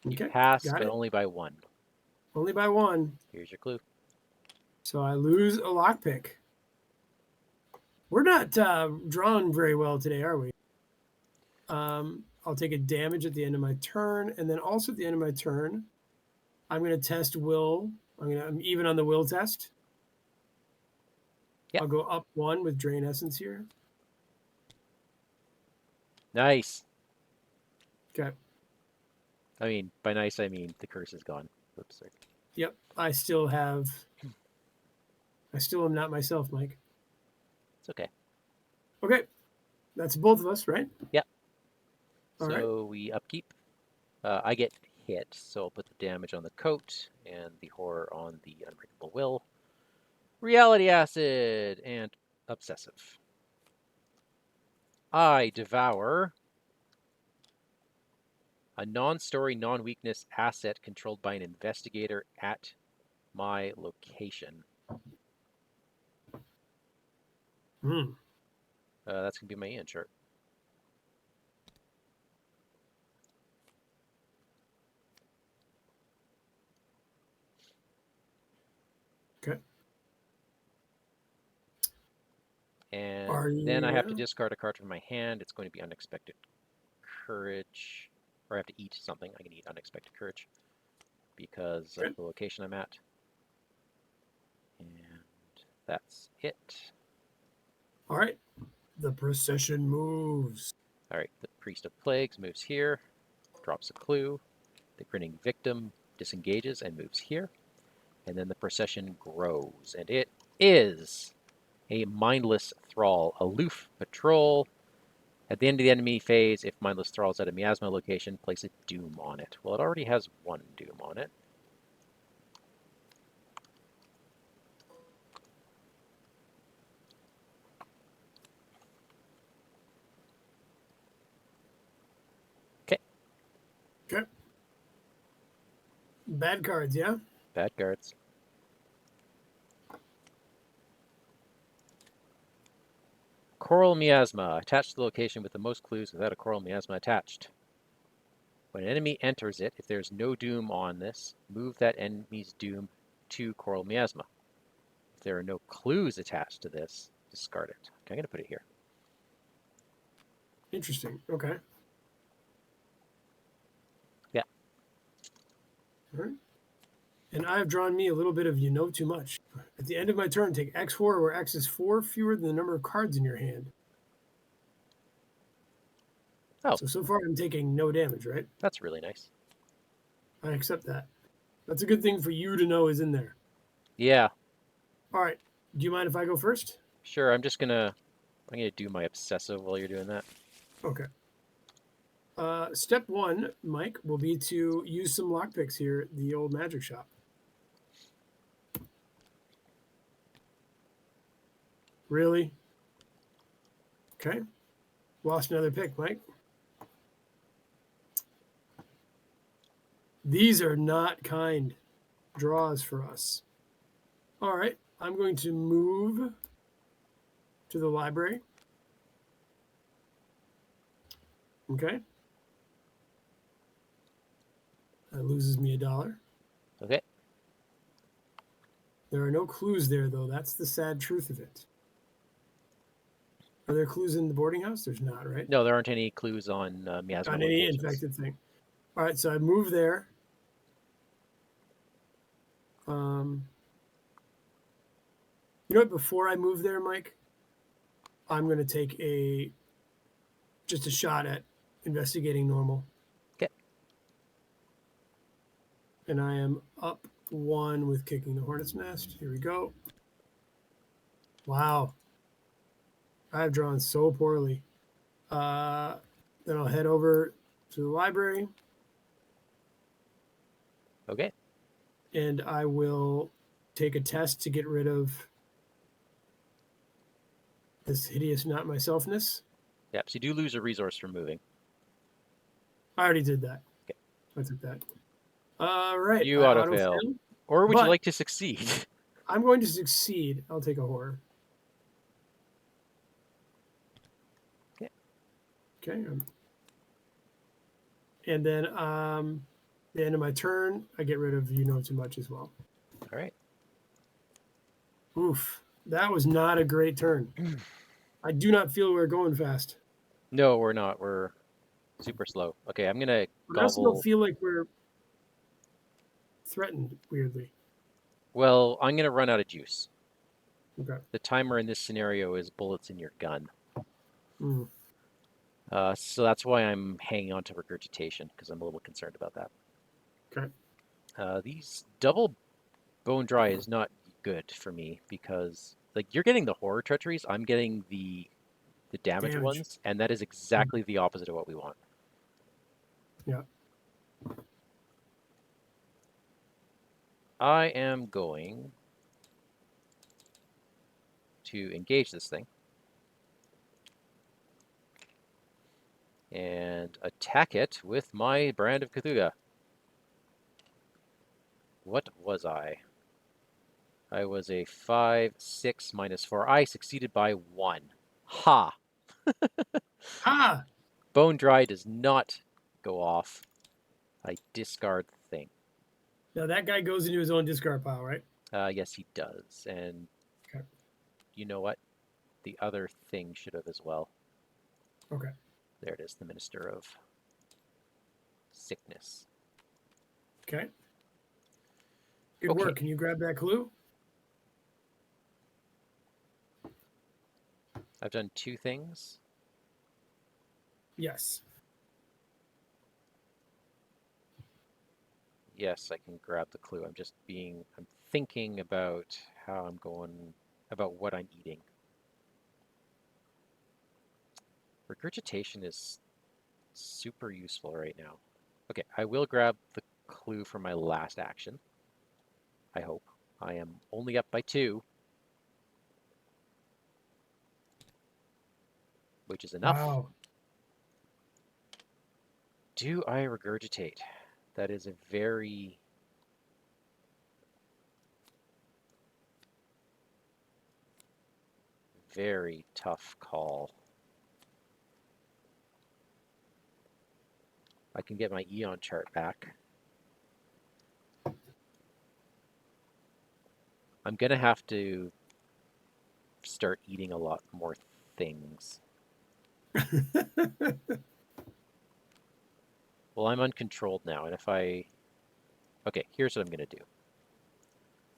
You
Okay.
pass,
Got
but
it.
only by 1.
Only by 1.
Here's your clue.
So I lose a lockpick. We're not drawn very well today, are we? I'll take a damage at the end of my turn, and then also at the end of my turn, I'm going to test will. I'm even on the will test.
Yep.
I'll go up 1 with drain essence here.
Nice.
Okay.
I mean, by nice, I mean the curse is gone. Oops, sorry.
Yep. I still am not myself, Mike.
It's okay.
Okay. That's both of us, right?
Yep.
All
So
right.
we upkeep. I get hit, so I'll put the damage on the coat and the horror on the unbreakable will. Reality acid and obsessive. I devour a non-story, non-weakness asset controlled by an investigator at my location.
Hmm.
That's going to be my Ian chart.
Okay.
And then I have to discard a card from my hand. It's going to be unexpected courage. Or I have to eat something. I can eat unexpected courage because of the location I'm at. And that's it.
All right. The procession moves.
All right, the Priest of Plagues moves here, drops a clue. The grinning victim disengages and moves here. And then the procession grows. And it is a mindless thrall, aloof patrol. At the end of the enemy phase, if mindless thrall is at a miasma location, place a doom on it. Well, it already has 1 doom on it. Okay.
Okay. Bad cards, yeah?
Bad cards. Coral miasma. Attached to the location with the most clues without a coral miasma attached. When an enemy enters it, if there's no doom on this, move that enemy's doom to coral miasma. If there are no clues attached to this, discard it. Okay, I'm going to put it here.
Interesting. Okay.
Yeah.
All right. And I have drawn me a little bit of you know too much. At the end of my turn, take X4, where X is 4 fewer than the number of cards in your hand.
Oh.
So far I'm taking no damage, right?
That's really nice.
I accept that. That's a good thing for you to know is in there.
Yeah.
All right. Do you mind if I go first?
Sure, I'm gonna do my obsessive while you're doing that.
Okay. Step 1, Mike, will be to use some lockpicks here at the old magic shop. Really? Okay. Lost another pick, Mike. These are not kind draws for us. All right. I'm going to move to the library. Okay. That loses me $1.
Okay.
There are no clues there, though. That's the sad truth of it. Are there clues in the boarding house? There's not, right?
No, there aren't any clues on miasma
On any
locations.
infected thing. All right, so I move there. You know what? Before I move there, Mike, I'm going to take just a shot at investigating normal.
Okay.
And I am up 1 with kicking the hornet's nest. Here we go. Wow. I've drawn so poorly. Then I'll head over to the library.
Okay.
and I will take a test to get rid of this hideous not myselfness.
Yep. So you do lose a resource from moving.
I already did that.
Okay.
I took that. All right.
You
I
auto
auto
fail.
fail,
Or would you
but
like to succeed?
I'm going to succeed. I'll take a horror.
Okay.
Okay. And then the end of my turn, I get rid of you know too much as well.
All right.
Oof. That was not a great turn. I do not feel we're going fast.
No, we're not. We're super slow. Okay, I'm gonna
But I also don't
gobble.
feel like we're threatened, weirdly.
Well, I'm gonna run out of juice.
Okay.
The timer in this scenario is bullets in your gun.
Mm.
So that's why I'm hanging on to regurgitation, because I'm a little concerned about that.
Okay.
These double bone dry is not good for me because like you're getting the horror treacheries, I'm getting the damage ones, and that is exactly the opposite of what we want.
Yeah.
I am going to engage this thing and attack it with my brand of Cthulhu. What was I? I was a 5, 6, -4. I succeeded by 1. Ha!
Ah!
Bone Dry does not go off. I discard the thing.
Now that guy goes into his own discard pile, right?
Yes, he does. And
Okay.
you know what? The other thing should have as well.
Okay.
There it is, the Minister of Sickness.
Okay. Good
Okay.
work. Can you grab that clue?
I've done 2 things.
Yes.
Yes, I can grab the clue. I'm thinking about how I'm going, about what I'm eating. Regurgitation is super useful right now. Okay, I will grab the clue for my last action. I hope. I am only up by 2, which is enough.
Wow.
Do I regurgitate? That is a very very tough call. I can get my Eon chart back. I'm going to have to start eating a lot more things. Well, I'm uncontrolled now, and if I... Okay, here's what I'm going to do.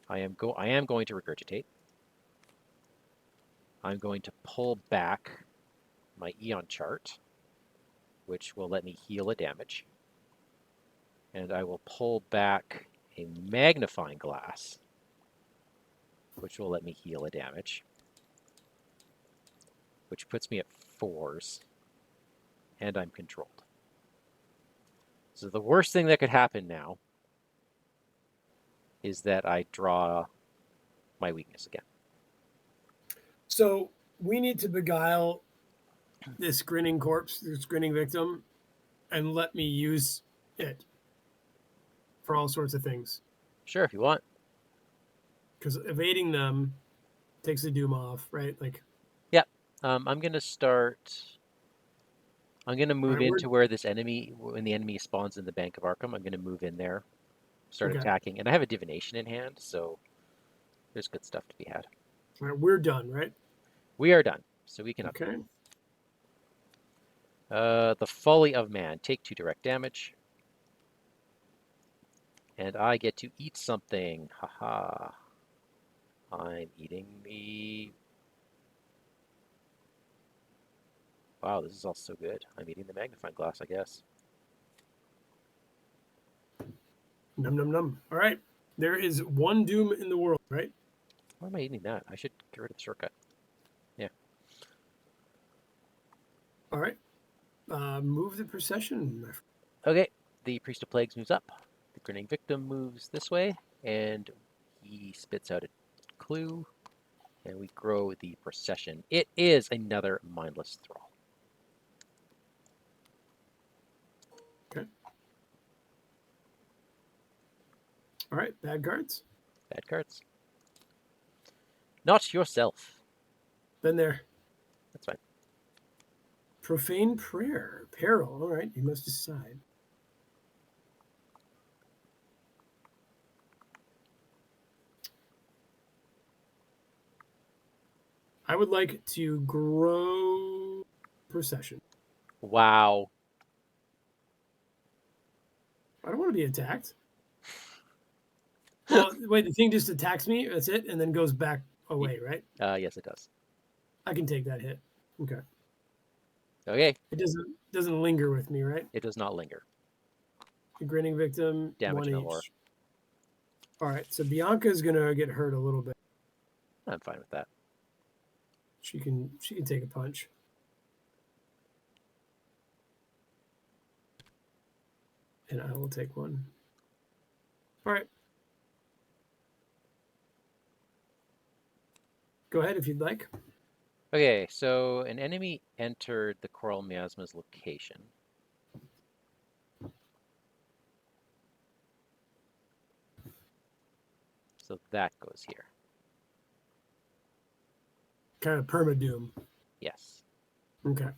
I am going to regurgitate. I'm going to pull back my Eon chart, which will let me heal a damage. And I will pull back a magnifying glass, which will let me heal a damage, which puts me at 4s, and I'm controlled. So the worst thing that could happen now is that I draw my weakness again.
So we need to beguile this grinning corpse, this grinning victim, and let me use it for all sorts of things.
Sure, if you want.
Because evading them takes the doom off, right? Like,
Yeah. I'm going to start... I'm going to
all
move
right,
into where this enemy, when the enemy spawns in the Bank of Arkham, I'm going to move in there, start
okay.
attacking. And I have a divination in hand, so there's good stuff to be had.
All right, we're done, right?
We are done, so we can up.
Okay.
The Folly of Man. Take 2 direct damage. And I get to eat something. Haha. I'm eating the... Wow, this is all so good. I'm eating the magnifying glass, I guess.
Num num num. All right. There is one doom in the world, right?
Why am I eating that? I should get rid of the shortcut. Yeah.
All right. Move the procession.
Okay. The Priest of Plagues moves up. The Grinning Victim moves this way. And he spits out a clue, and we grow the procession. It is another mindless thrall.
Okay. All right, bad cards.
Bad cards. Not yourself.
Been there.
That's fine.
Profane prayer. Peril. All right, you must decide. I would like to grow procession.
Wow.
I don't want to be attacked. Well, wait, the thing just attacks me. That's it, and then goes back away, right?
Yes, it does.
I can take that hit. Okay.
Okay.
It doesn't linger with me, right?
It does not linger.
The grinning victim,
Damage
1
no more.
each. All right, so Bianca is gonna get hurt a little bit.
I'm fine with that.
She can take a punch. And I will take one. All right. Go ahead if you'd like.
Okay, so an enemy entered the Coral Miasma's location. So that goes here.
Kind of permadoom.
Yes.
Okay.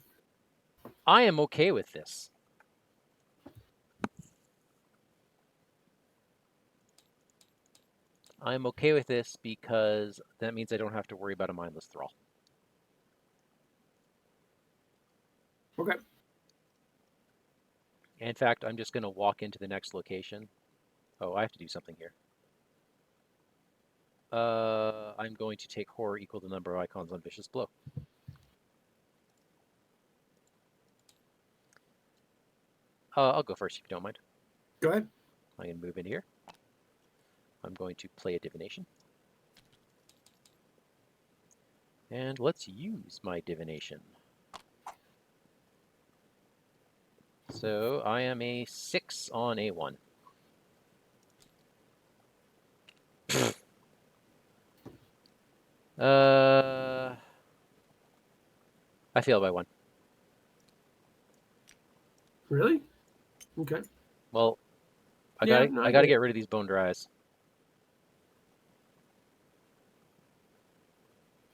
I am okay with this. I'm okay with this because that means I don't have to worry about a mindless thrall.
Okay.
In fact, I'm just going to walk into the next location. Oh, I have to do something here. I'm going to take horror equal the number of icons on Vicious Blow. I'll go first if you don't mind.
Go ahead.
I'm going to move in here. I'm going to play a divination. And let's use my divination. So I am a 6 on A1. I fail by 1.
Really? Okay.
Well, I
Yeah,
gotta
no,
I
I
gotta
get it.
get rid of these bone dries.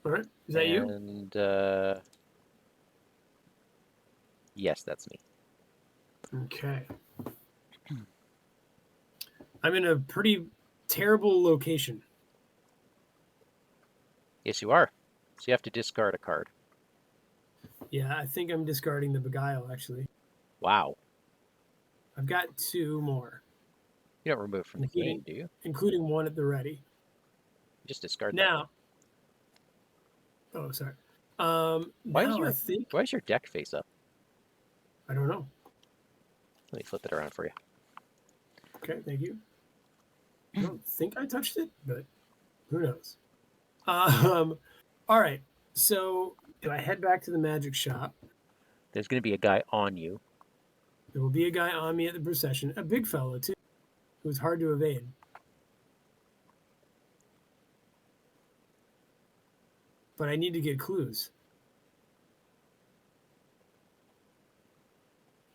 All right. Is that you?
And yes, that's me.
Okay. I'm in a pretty terrible location.
Yes, you are. So you have to discard a card.
Yeah, I think I'm discarding the Beguile, actually.
Wow.
I've got 2 more,
You don't remove it from the game, do you?
including 1 at the ready.
You just discard that one.
Now, oh, sorry.
Why is
Now I think,
your deck face up?
I don't know.
Let me flip it around for you.
Okay, thank you. I don't think I touched it, but who knows? All right. So, do I head back to the magic shop?
There's gonna be a guy on you.
There will be a guy on me at the procession, a big fellow too, who's hard to evade. But I need to get clues.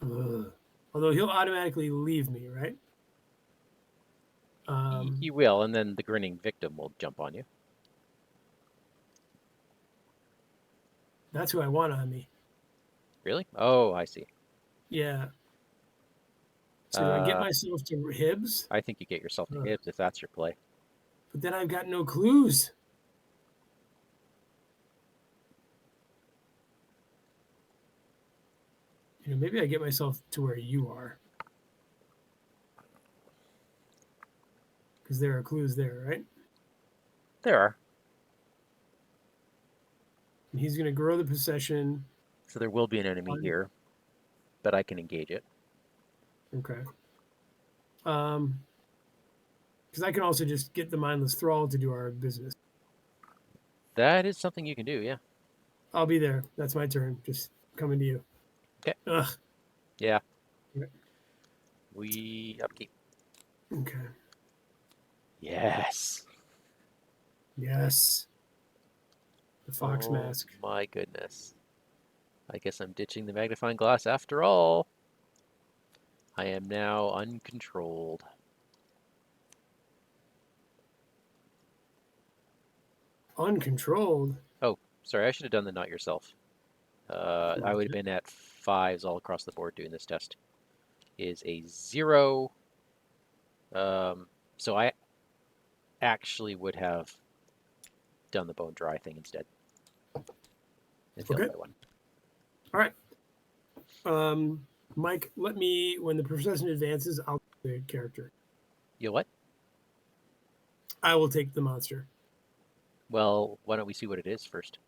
Ugh. Although he'll automatically leave me, right?
He will, and then the grinning victim will jump on you.
That's who I want on me.
Really? Oh, I see.
Yeah. So do I get myself to Hibbs?
I think you get yourself to Hibbs if that's your play.
But then I've got no clues. Maybe I get myself to where you are. Because there are clues there, right?
There are.
And he's going to grow the procession.
So there will be an enemy here, but I can engage it.
Okay. Because I can also just get the mindless thrall to do our business.
That is something you can do, yeah.
I'll be there. That's my turn. Just coming to you.
Okay.
Ugh.
Yeah.
Okay.
We upkeep.
Okay.
Yes.
Yes. The fox
Oh
mask.
my goodness. I guess I'm ditching the magnifying glass after all. I am now uncontrolled.
Uncontrolled.
Oh, sorry, I should have done the not yourself. I would have been at 5s all across the board doing this test. Is a 0. So I actually would have done the bone dry thing instead. And failed
Okay.
by 1.
All right. Mike, let me, when the procession advances, I'll take the character.
You know what?
I will take the monster.
Well, why don't we see what it is first?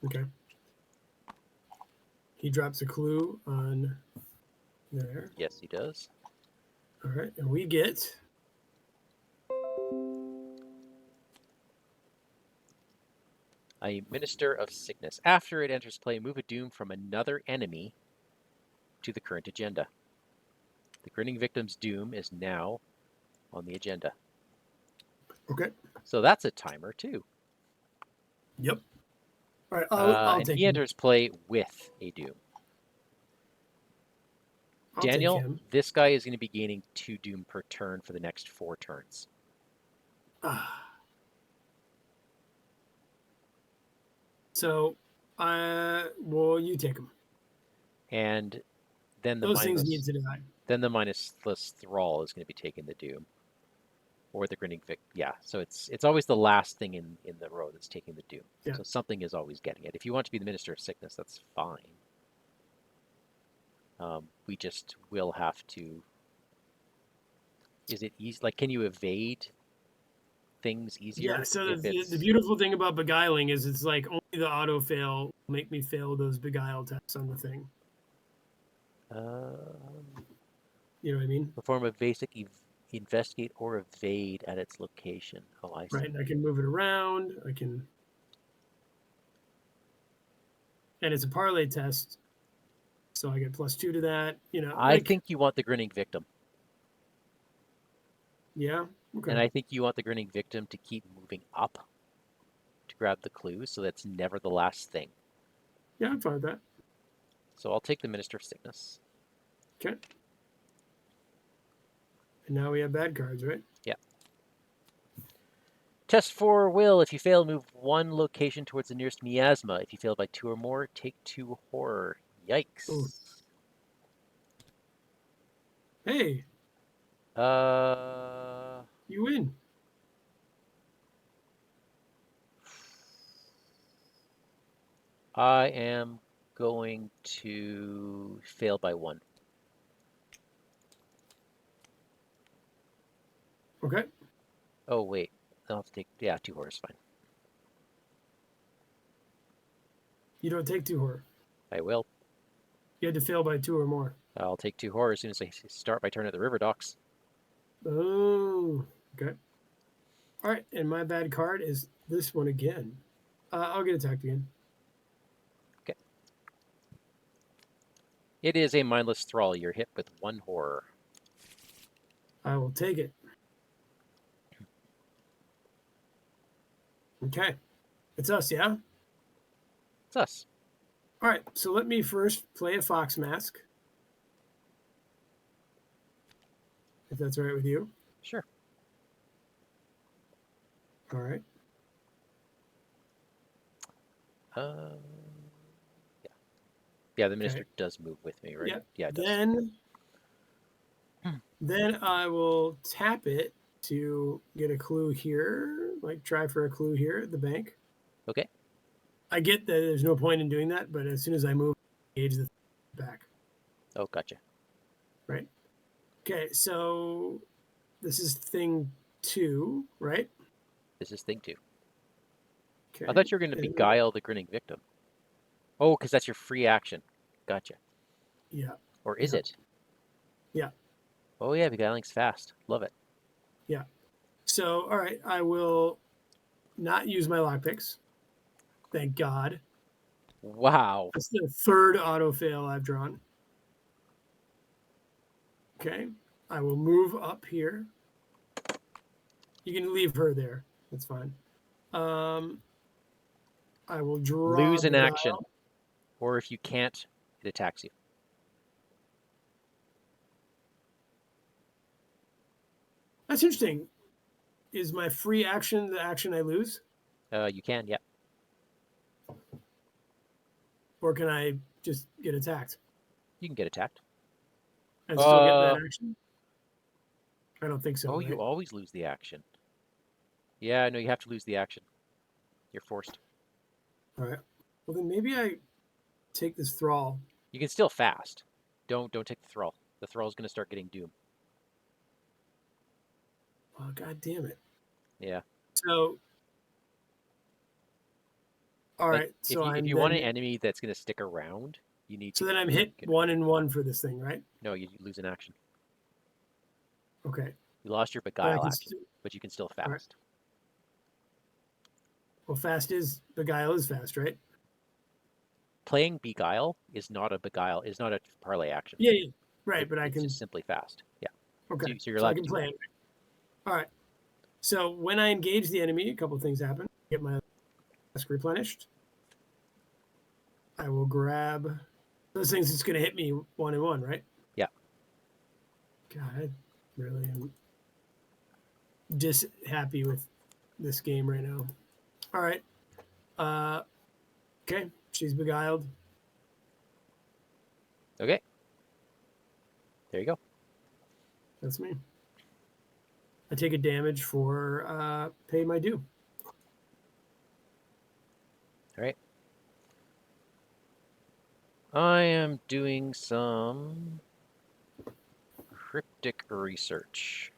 Okay. He drops a clue on there.
Yes, he does.
All right. And we get
A Minister of Sickness. After it enters play, move a doom from another enemy to the current agenda. The grinning victim's doom is now on the agenda.
okay.
So that's a timer too.
Yep. All right. I'll
And
take
he
him.
enters play with a doom.
I'll take
Daniel,
him.
this guy is going to be gaining 2 doom per turn for the next 4 turns.
So, well, you take him.
And then the
Those things need
mindless,
to die.
then the mindless thrall is going to be taking the doom, or the grinning vic. Yeah, so it's always the last thing in the row that's taking the doom.
Yeah.
So something is always getting it. If you want to be the Minister of Sickness, that's fine. We just will have to. Is it easy? Like, can you evade things easier
Yeah. So
if
the
it's?
beautiful thing about beguiling is it's like only the auto fail will make me fail those beguile tests on the thing. You know what I mean?
Perform a basic investigate or evade at its location. Oh, I see.
Right. And I can move it around. I can. And it's a parlay test. So I get +2 to that. You know,
I
like,
think you want the grinning victim.
yeah. Okay.
And I think you want the grinning victim to keep moving up to grab the clues, so that's never the last thing.
Yeah, I'm fine with that.
So I'll take the Minister of Sickness.
Okay. And now we have bad cards, right?
Yeah. Test for will. If you fail, move 1 location towards the nearest miasma. If you fail by 2 or more, take 2 horror. Yikes.
Ooh. Hey, you win.
I am going to fail by 1.
Okay.
Oh, wait. I'll have to take, 2 horror is fine.
You don't take 2 horror.
I will.
You had to fail by 2 or more.
I'll take 2 horror as soon as I start my turn at the river docks.
Oh, okay. All right. And my bad card is this one again. I'll get attacked again.
Okay. It is a mindless thrall. You're hit with 1 horror.
I will take it. Okay. It's us, yeah?
It's us.
All right. So let me first play a fox mask. If that's all right with you.
Sure.
All right.
Yeah. Yeah, the Minister does move with me, right?
Yep.
Yeah, it does.
Then I will tap it to get a clue here, like try for a clue here at the bank.
Okay.
I get that there's no point in doing that, but as soon as I move, I engage the back.
Oh, gotcha.
Right. Okay, so this is thing 2, right?
This is thing 2.
Okay.
I thought you were going to beguile the grinning victim. Oh, because that's your free action. Gotcha.
Yeah.
Or is it?
Yeah.
Oh, yeah, beguiling's fast. Love it.
Yeah. So, all right, I will not use my lockpicks. Thank God.
Wow.
That's the 3rd auto fail I've drawn. Okay. I will move up here. You can leave her there. That's fine. I will draw
Lose an action,
Beguile.
or if you can't, it attacks you.
That's interesting. Is my free action the action I lose?
You can, yeah.
Or can I just get attacked
You can get attacked.
and still get that action? I don't think so,
Oh,
right?
you always lose the action. Yeah, no, you have to lose the action. You're forced.
All right. Well, then maybe I take this thrall.
You can still fast. Don't take the thrall. The thrall's going to start getting doom.
Oh, God damn it.
Yeah.
So, all
Like
right.
if
So
you
I'm
want
then
an enemy that's going to stick around, you need to
so then I'm hit
get,
1 and 1 for this thing, right?
no, you lose an action.
Okay.
You lost your
But I
beguile
can
action, but you can still
all right.
fast.
Well, Beguile is fast, right?
Playing beguile is not a parlay action.
Yeah. Right, but I
It's
can.
just simply fast. Yeah.
Okay.
So you're
So I
allowed to
can
do
play
that.
it. All right. So when I engage the enemy, a couple of things happen. Get my task replenished. I will grab those things. It's going to hit me 1 and 1, right?
Yeah.
God, I really am happy with this game right now. All right. Okay. She's beguiled.
Okay. There you go.
That's me. I take a damage for pay my due.
All right. I am doing some cryptic research.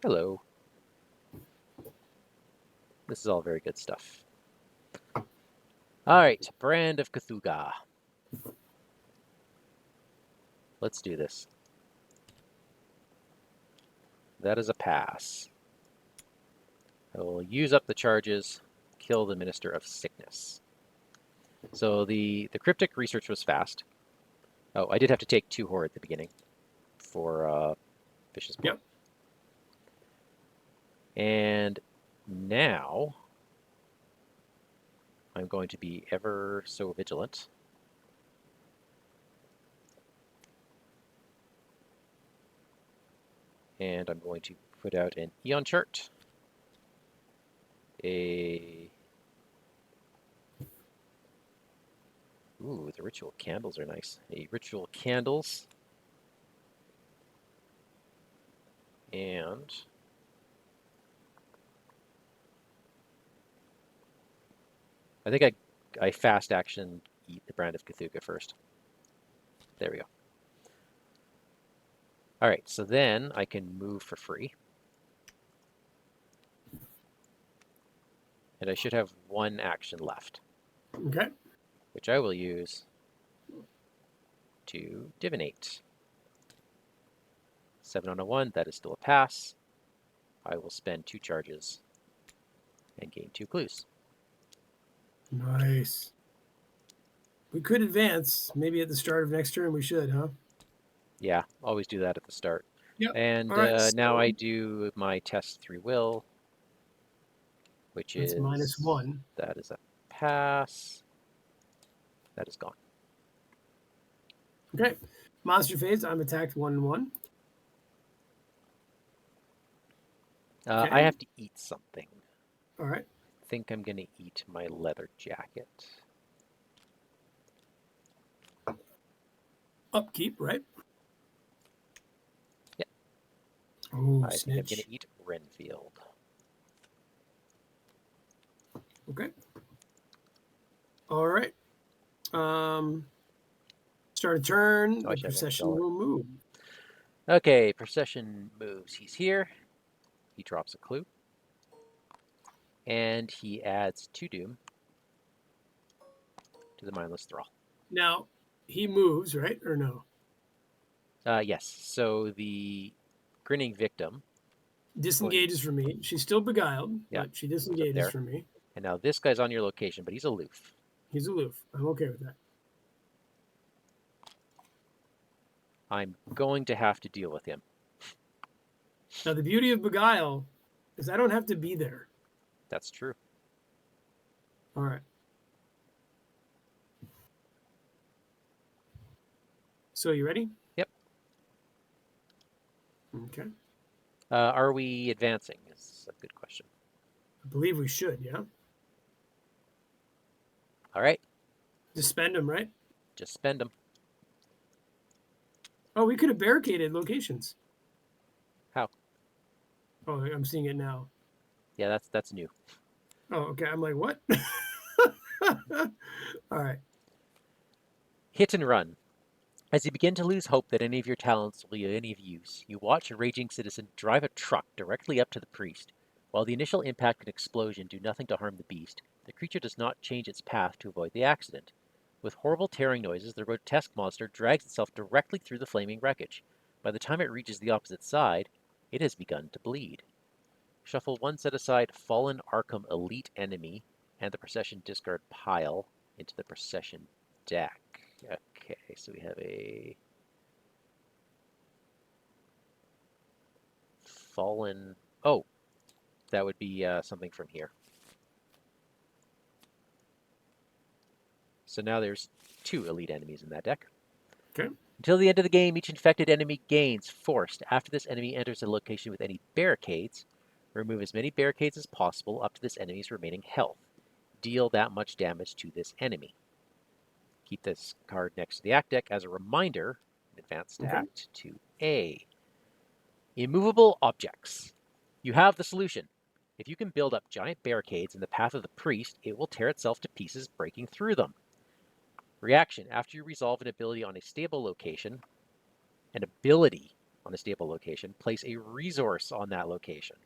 Hello. This is all very good stuff. All right, Brand of Cthulhu. Let's do this. That is a pass. I will use up the charges, kill the Minister of Sickness. So the cryptic research was fast. Oh, I did have to take 2 horror at the beginning for Vicious Blow.
Yep.
And now I'm going to be ever so vigilant. And I'm going to put out an Eon chart. Ooh, the ritual candles are nice. A ritual candles. And I think I fast action eat the Brand of Cthulhu first. There we go. All right, so then I can move for free. And I should have 1 action left.
Okay.
Which I will use to divinate. 7 on a 1, that is still a pass. I will spend 2 charges and gain 2 clues.
Nice. We could advance. Maybe at the start of next turn we should, huh?
Yeah, always do that at the start.
Yep.
And
All right,
now
so
I do my test 3 will, which
that's
is
-1.
that is a pass. That is gone.
Okay. Monster phase. I'm attacked 1/1. Okay.
I have to eat something.
All right.
I think I'm going to eat my leather jacket.
Upkeep, right?
Yep.
Oh,
I think I'm going
snitch.
to eat Renfield.
Okay. All right. Start a turn.
Oh,
The
I should have
procession
$1.
will move.
Okay, procession moves. He's here. He drops a clue. And he adds 2 doom to the mindless thrall.
Now, he moves, right? Or no?
Yes, so the grinning victim
Disengages from me. She's still beguiled,
yeah,
but she
moves up
disengages
there.
from me.
And now this guy's on your location, but he's aloof.
He's aloof. I'm okay with that.
I'm going to have to deal with him.
Now, the beauty of Beguile is I don't have to be there.
That's true.
All right. So, you ready?
Yep.
Okay.
Are we advancing? Is a good question.
I believe we should, yeah?
All right.
Just spend them, right?
Just spend them.
Oh, we could have barricaded locations.
How?
Oh, I'm seeing it now.
Yeah, that's new.
Oh, okay. I'm like, what? All right.
Hit and run. As you begin to lose hope that any of your talents will be of any of use, you watch a raging citizen drive a truck directly up to the priest. While the initial impact and explosion do nothing to harm the beast, the creature does not change its path to avoid the accident. With horrible tearing noises, the grotesque monster drags itself directly through the flaming wreckage. By the time it reaches the opposite side, it has begun to bleed. Shuffle one set aside fallen Arkham elite enemy and the procession discard pile into the procession deck. Okay, so we have a fallen. Oh, that would be something from here. So now there's 2 elite enemies in that deck.
Okay.
Until the end of the game, each infected enemy gains forced. After this enemy enters a location with any barricades, remove as many barricades as possible up to this enemy's remaining health. Deal that much damage to this enemy. Keep this card next to the act deck as a reminder. Advance to
Okay.
Act 2A. Immovable objects. You have the solution. If you can build up giant barricades in the path of the priest, it will tear itself to pieces, breaking through them. Reaction. After you resolve an ability on a stable location, place a resource on that location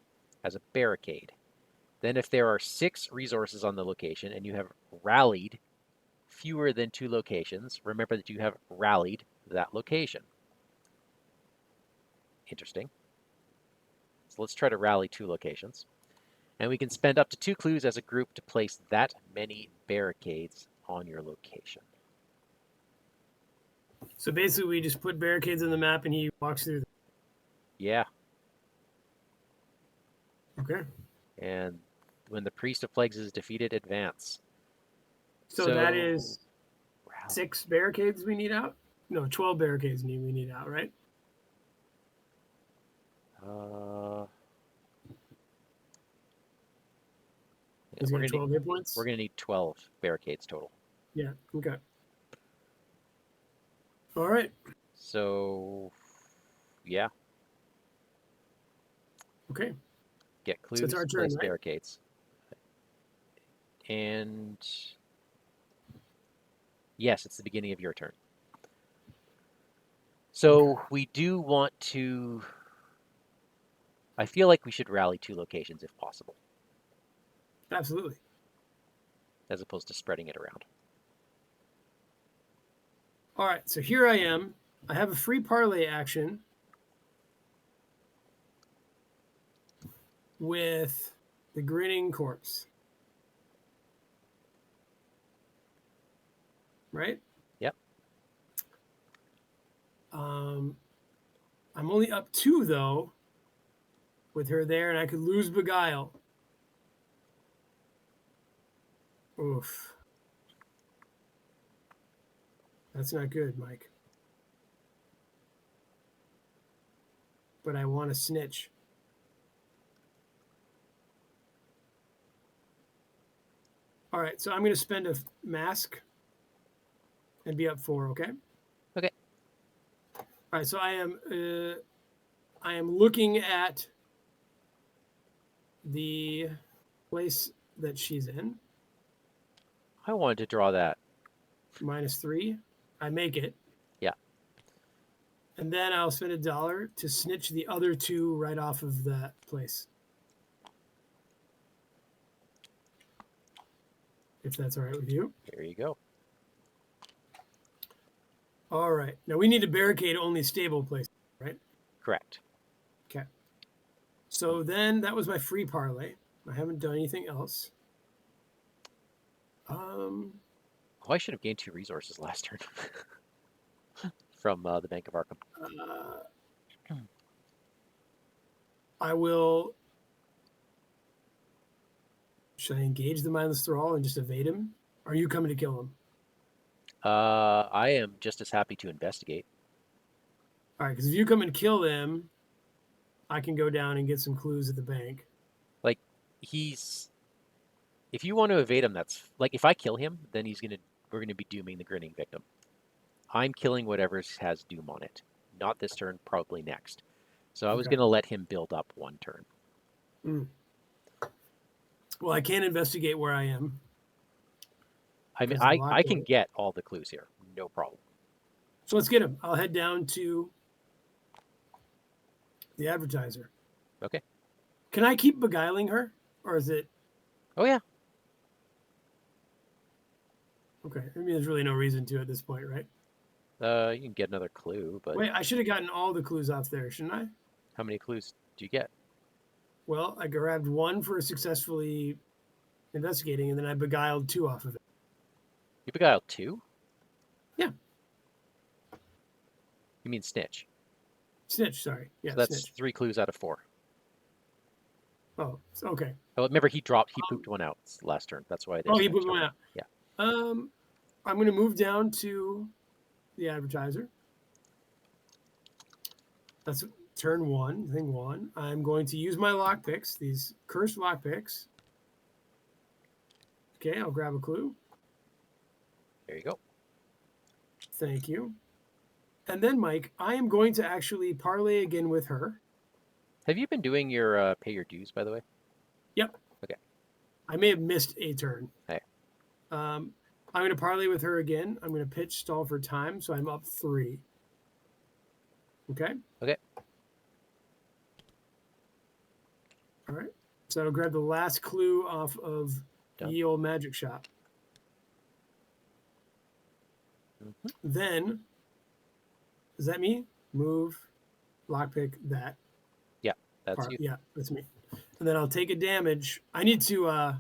as a barricade. Then if there are 6 resources on the location and you have rallied fewer than 2 locations, remember that you have rallied that location. Interesting. So let's try to rally 2 locations. And we can spend up to 2 clues as a group to place that many barricades on your location.
So basically, we just put barricades on the map and he walks through them.
Yeah.
Okay.
And when the Priest of Plagues is defeated, advance.
So that is
rally.
6 barricades we need out? No, 12 barricades we need out, right?
Yeah,
He's got 12 hit points?
we're gonna need 12 barricades total.
Yeah, okay. All right.
So, yeah.
Okay.
Get clues,
So it's our turn,
place
right?
barricades. And yes, it's the beginning of your turn. So
Okay.
we do want to. I feel like we should rally 2 locations if possible,
Absolutely.
as opposed to spreading it around.
All right, so here I am. I have a free parlay action with the grinning corpse. Right?
Yep.
I'm only up 2 though with her there, and I could lose Beguile. Oof. That's not good, Mike. But I want to snitch. All right, so I'm going to spend a mask and be up 4, okay?
Okay.
All right, so I am looking at the place that she's in.
I wanted to draw that.
-3. I make it.
Yeah.
And then I'll spend $1 to snitch the other 2 right off of that place. If that's all right with you.
Here you go.
All right. Now we need to barricade only stable places, right?
Correct.
Okay. So then that was my free parlay. I haven't done anything else.
Oh, I should have gained 2 resources last turn from the Bank of Arkham.
I will. Should I engage the mindless thrall and just evade him? Or are you coming to kill him?
I am just as happy to investigate.
All right, because if you come and kill him, I can go down and get some clues at the bank.
Like, he's... If you want to evade him, that's... Like, if I kill him, then we're gonna be dooming the grinning victim. I'm killing whatever has doom on it. Not this turn, probably next. So I was
Okay.
gonna let him build up one turn.
Well, I can't investigate where I am.
I mean,
Because of the
I can
lockdown.
get all the clues here. No problem.
So let's get him. I'll head down to the advertiser.
Okay.
Can I keep beguiling her? Or is it
Oh, yeah.
okay? I mean, there's really no reason to at this point, right?
You can get another clue, but
Wait, I should have gotten all the clues off there, shouldn't I?
how many clues do you get?
Well, I grabbed one for successfully investigating, and then I beguiled two off of it.
You beguiled 2?
Yeah.
You mean snitch.
Snitch, sorry. Yeah,
So that's
snitch.
3 clues out of 4.
Oh, okay.
Oh, remember, he pooped one out last turn. That's why there's
Oh, he
an
put
extra
one
one.
out.
Yeah.
I'm going to move down to the advertiser. That's turn 1, thing 1. I'm going to use my lockpicks, these cursed lockpicks. Okay, I'll grab a clue.
There you go.
Thank you. And then, Mike, I am going to actually parlay again with her.
Have you been doing your pay your dues, by the way?
Yep.
Okay.
I may have missed a turn.
Hey.
I'm going to parlay with her again. I'm going to pitch stall for time, so I'm up 3. Okay?
Okay.
All right. So I'll grab the last clue off of
Done.
Ye Old Magic Shop.
Mm-hmm.
Then, is that me? Move, lockpick, that.
Yeah, that's you.
Yeah, that's me. And then I'll take a damage. I need to,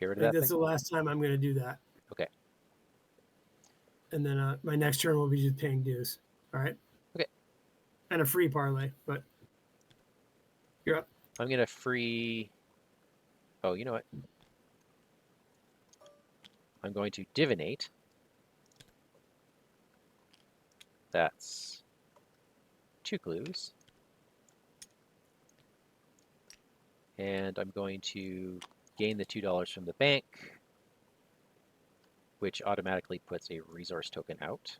Get rid of
I think
that
that's
thing.
the last time I'm going to do that.
Okay.
And then my next turn will be just paying dues. All right?
Okay.
And a free parlay, but you're up.
I'm gonna free. Oh, you know what? I'm going to divinate. That's 2 clues. And I'm going to gain the $2 from the bank, which automatically puts a resource token out.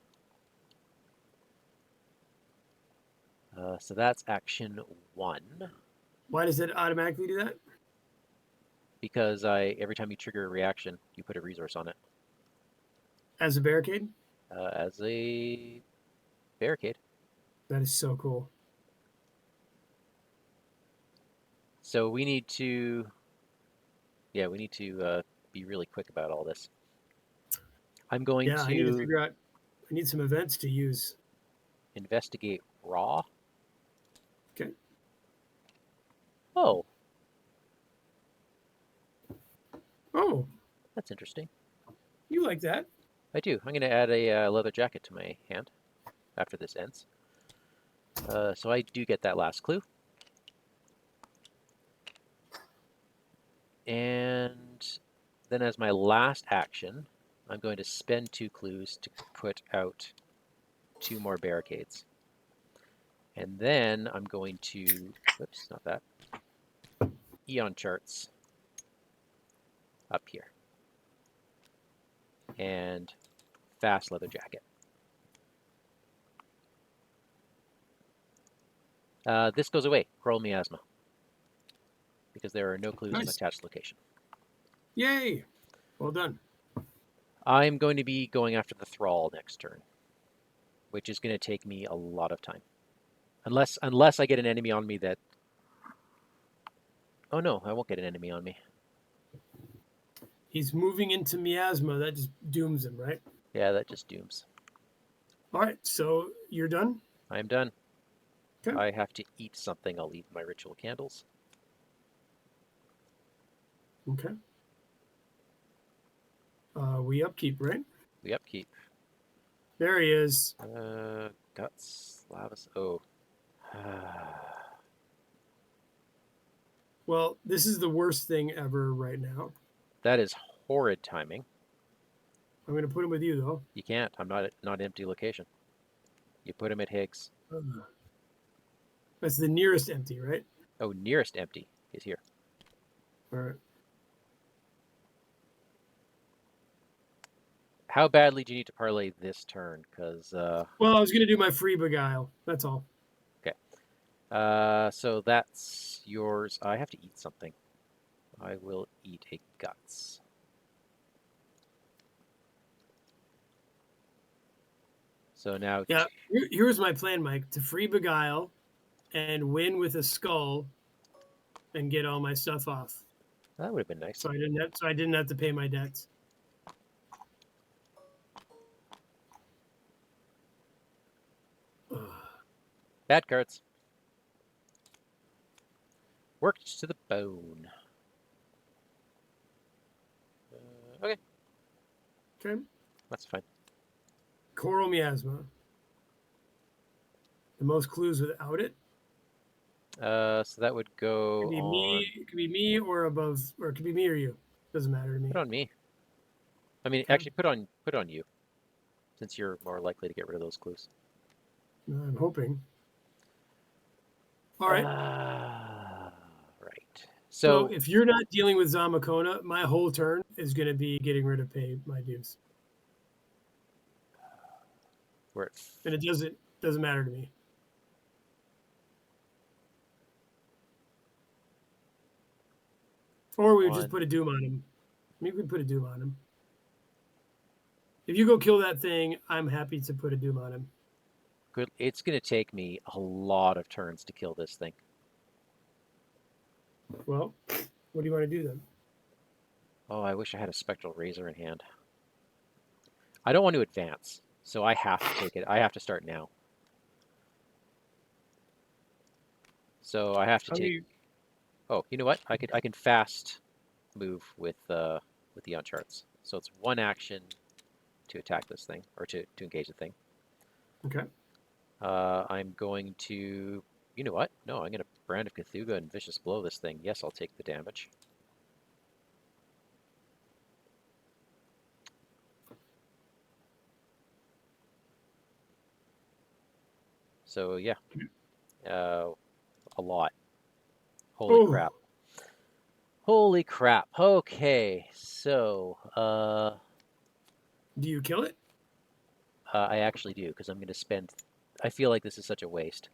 So that's action 1.
Why does it automatically do that?
Because every time you trigger a reaction, you put a resource on it.
As a barricade?
As a barricade.
That is so cool.
So we need to, yeah, we need to be really quick about all this. I'm going
Yeah, I need to
to
figure out. I need some events to use.
investigate raw.
Okay.
Oh,
Oh,
that's interesting.
you like that?
I do. I'm going to add a leather jacket to my hand after this ends. So I do get that last clue. And then as my last action, I'm going to spend 2 clues to put out 2 more barricades. And then I'm going to, oops, not that, Eon charts up here. And fast leather jacket. This goes away, Coral Miasma, because there are no clues in
Nice.
attached location.
Yay! Well done.
I'm going to be going after the Thrall next turn, which is going to take me a lot of time. Unless I get an enemy on me that... Oh no, I won't get an enemy on me.
He's moving into miasma. That just dooms him, right?
Yeah, that just dooms.
All right, so you're done?
I'm done.
Okay.
I have to eat something. I'll eat my ritual candles.
Okay. We upkeep, right?
We upkeep.
There he is.
Guts, Lavas. Oh.
Well, this is the worst thing ever right now.
That is horrid timing.
I'm going to put him with you, though.
You can't. I'm not empty location. You put him at Higgs.
That's the nearest empty, right?
Oh, nearest empty is here.
All right.
How badly do you need to parlay this turn? Because
Well, I was going to do my free beguile. That's all.
okay. So that's yours. I have to eat something. I will eat a guts. So now,
Yeah. Here's my plan, Mike: to free beguile, and win with a skull, and get all my stuff off.
that would have been nice.
So I didn't have to pay my debts.
Bad cards. Worked to the bone. Okay,
Okay.
that's fine.
Coral miasma. The most clues without it.
So that would go
Could be
on.
me. It could be me or above, or it could be me or you. Doesn't matter to me.
Put on me. I mean,
Okay.
actually, put on you, since you're more likely to get rid of those clues.
I'm hoping. All right.
Right.
So
So
if you're not dealing with Zamakona, my whole turn is going to be getting rid of pay my dues,
we're at
and it doesn't matter to me. Or we would just
one.
put a doom on him. We could put a doom on him. If you go kill that thing, I'm happy to put a doom on him.
Good. It's going to take me a lot of turns to kill this thing.
Well, what do you want to do then?
Oh, I wish I had a spectral razor in hand. I don't want to advance, so I have to take it. I have to start now. So I have to take. Oh, you know what? I can fast move with the uncharts. So it's one action to attack this thing or to engage the thing.
Okay.
I'm going to. You know what? No, I'm going to Brand of Cthulhu and Vicious Blow this thing. Yes, I'll take the damage. So yeah, a lot. Holy crap. Holy crap. Okay, so
Do you kill it?
I actually do because I'm going to spend. I feel like this is such a waste.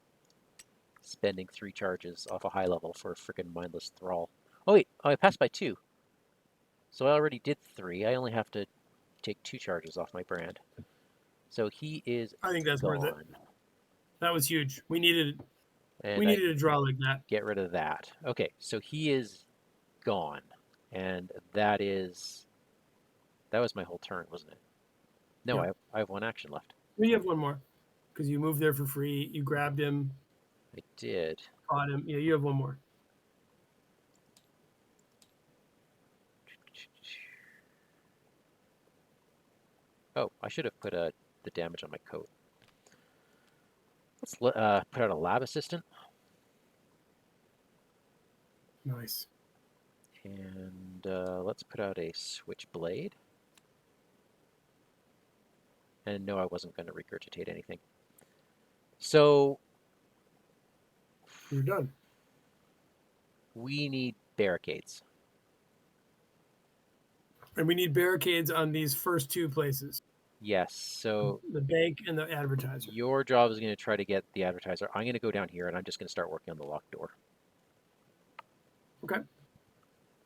Spending 3 charges off a high level for a freaking mindless thrall. Oh wait, oh, I passed by 2. So I already did 3. I only have to take 2 charges off my brand. So he is
I think that's
gone.
worth it. That was huge. We needed
And I
a draw like that.
get rid of that. Okay, so he is gone. And that was my whole turn, wasn't it? No,
Yeah.
I have 1 action left.
We have one more because you moved there for free. You grabbed him,
I did.
caught him. Yeah, you have one more.
Oh, I should have put the damage on my coat. Let's put out a lab assistant.
Nice.
And let's put out a switchblade. And no, I wasn't going to regurgitate anything. So
You're done.
we need barricades.
And we need barricades on these first 2 places.
Yes, so
The bank and the advertiser.
your job is going to try to get the advertiser. I'm going to go down here and I'm just going to start working on the locked door.
Okay.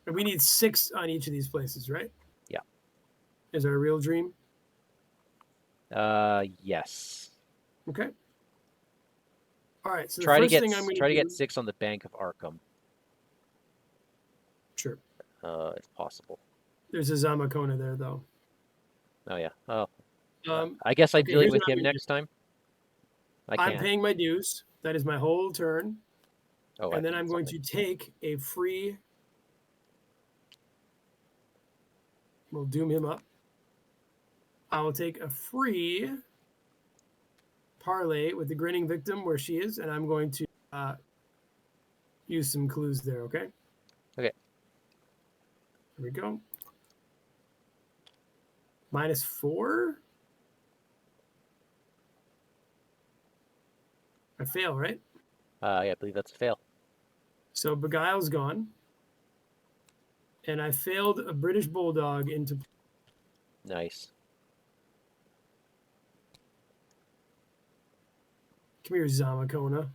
And we need 6 on each of these places, right?
Yeah.
Is our real dream?
Yes.
Okay. All right. So the
Try to
first
get
thing I'm going to
try to
do.
get 6 on the Bank of Arkham,
Sure.
if possible.
There's a Zamakona there, though.
Oh yeah. Oh,
Um,
I guess I'm
okay,
dealing
here's
with
what I'm
him
going to do.
next time. I
I'm
can.
paying my dues. That is my whole turn.
Oh,
And then
I
I'm
need
going
something.
to take a free. We'll doom him up. I will take a free parley with the grinning victim where she is, and I'm going to use some clues there, okay?
Okay.
Here we go. -4. I fail, right?
Yeah, I believe that's a fail.
So Beguile's gone. And I failed a British Bulldog into...
Nice.
Come here, Zamakona.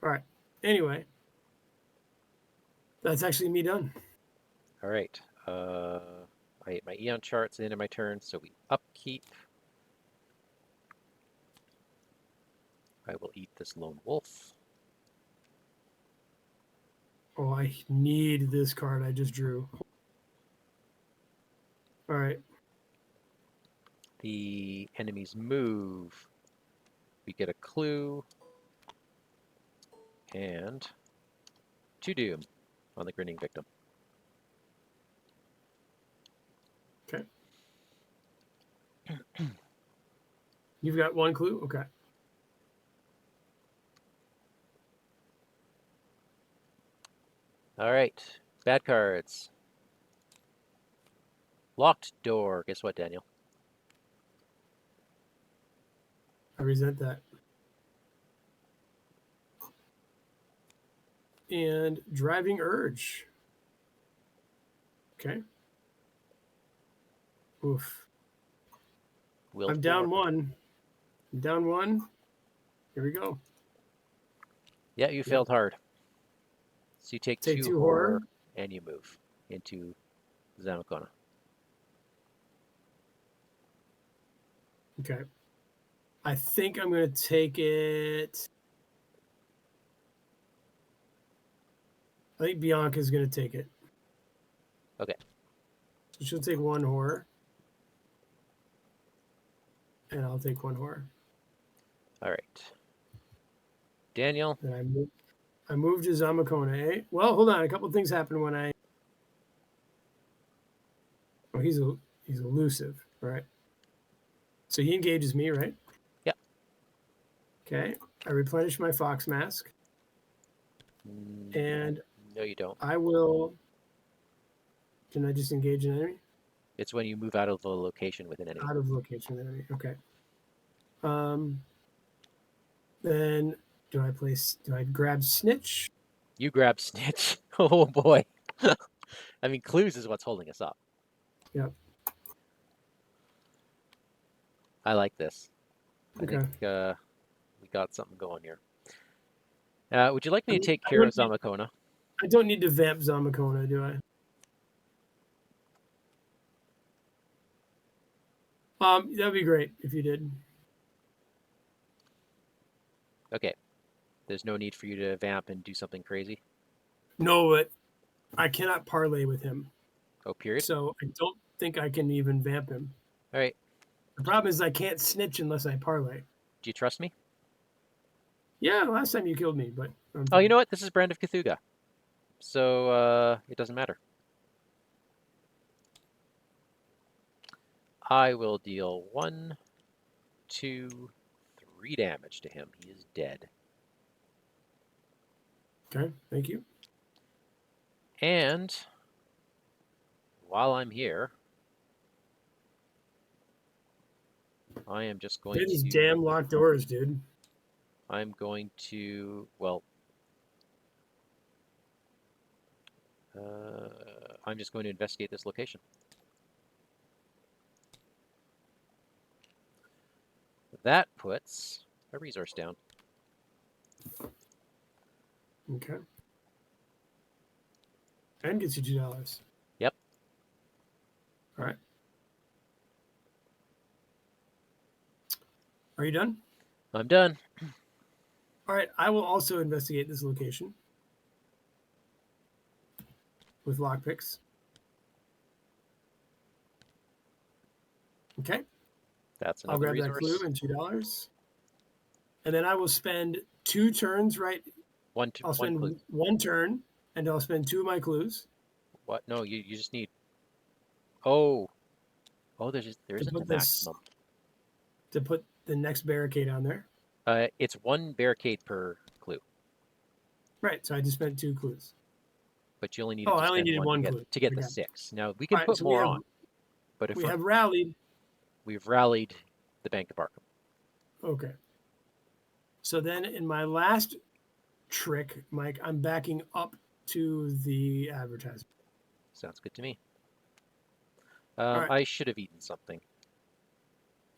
All right. Anyway, that's actually me done.
All right. I hit my Eon charts at the end of my turn, so we upkeep. I will eat this lone wolf.
Oh, I need this card I just drew. All right.
The enemies move. We get a clue. And 2 doom on the grinning victim.
Okay. You've got 1 clue? Okay.
All right. Bad cards. Locked door. Guess what, Daniel?
I resent that. And driving urge. Okay. Oof.
Will
I'm down 1. I'm down 1. Here we go.
Yeah, you failed hard. So you take 2
2
horror and you move into Zamakona.
Okay. I think I'm going to take it. I think Bianca's going to take it.
Okay.
So she'll take 1 horror. And I'll take 1 horror.
All right. Daniel.
And I moved to Zamakona, eh? Well, hold on. A couple things happened when I... Oh, he's elusive, right? So he engages me, right?
Yeah.
Okay. I replenish my fox mask. And
no, you don't.
I will... Can I just engage an enemy?
It's when you move out of the location with an enemy.
Out of location with an enemy. Okay. Then do I grab Snitch?
You grab Snitch. Oh boy. I mean, clues is what's holding us up.
Yep.
I like this. I
Okay.
think we got something going here. Would you like me to take
I
care of Zamakona?
I don't need to vamp Zamakona, do I? That'd be great if you did.
Okay. There's no need for you to vamp and do something crazy?
No, but I cannot parlay with him.
Oh, period?
So I don't think I can even vamp him.
All right.
The problem is I can't snitch unless I parlay.
Do you trust me?
Yeah, last time you killed me, but...
Oh, you know what? This is Brand of Cthulhu. So it doesn't matter. I will deal 1, 2, 3 damage to him. He is dead.
Okay, thank you.
And while I'm here, I am just going
These
to...
damn locked doors, dude.
I'm going to... Well... I'm just going to investigate this location. That puts a resource down.
Okay. And gets you $2.
Yep.
All right. Are you done?
I'm done.
All right. I will also investigate this location with lockpicks. Okay.
That's
I'll
another
grab that
resource.
clue and $2. And then I will spend 2 turns, right? I'll spend
clue.
1 turn, and I'll spend 2 of my clues.
What? No, you just need... Oh. Oh, there
to
isn't a
put this
maximum.
to put the next barricade on there.
It's 1 barricade per clue,
Right. So I just spent 2 clues.
but you only needed
Oh,
to
I only
spend
needed
1
1 clue.
to get
I
the
got it.
6. Now we
All
can
right.
put
So
more on, but if
we have rallied.
we've rallied the Bank of Arkham.
Okay. So then in my last trick, Mike, I'm backing up to the advertiser.
Sounds good to me.
All right.
I should have eaten something.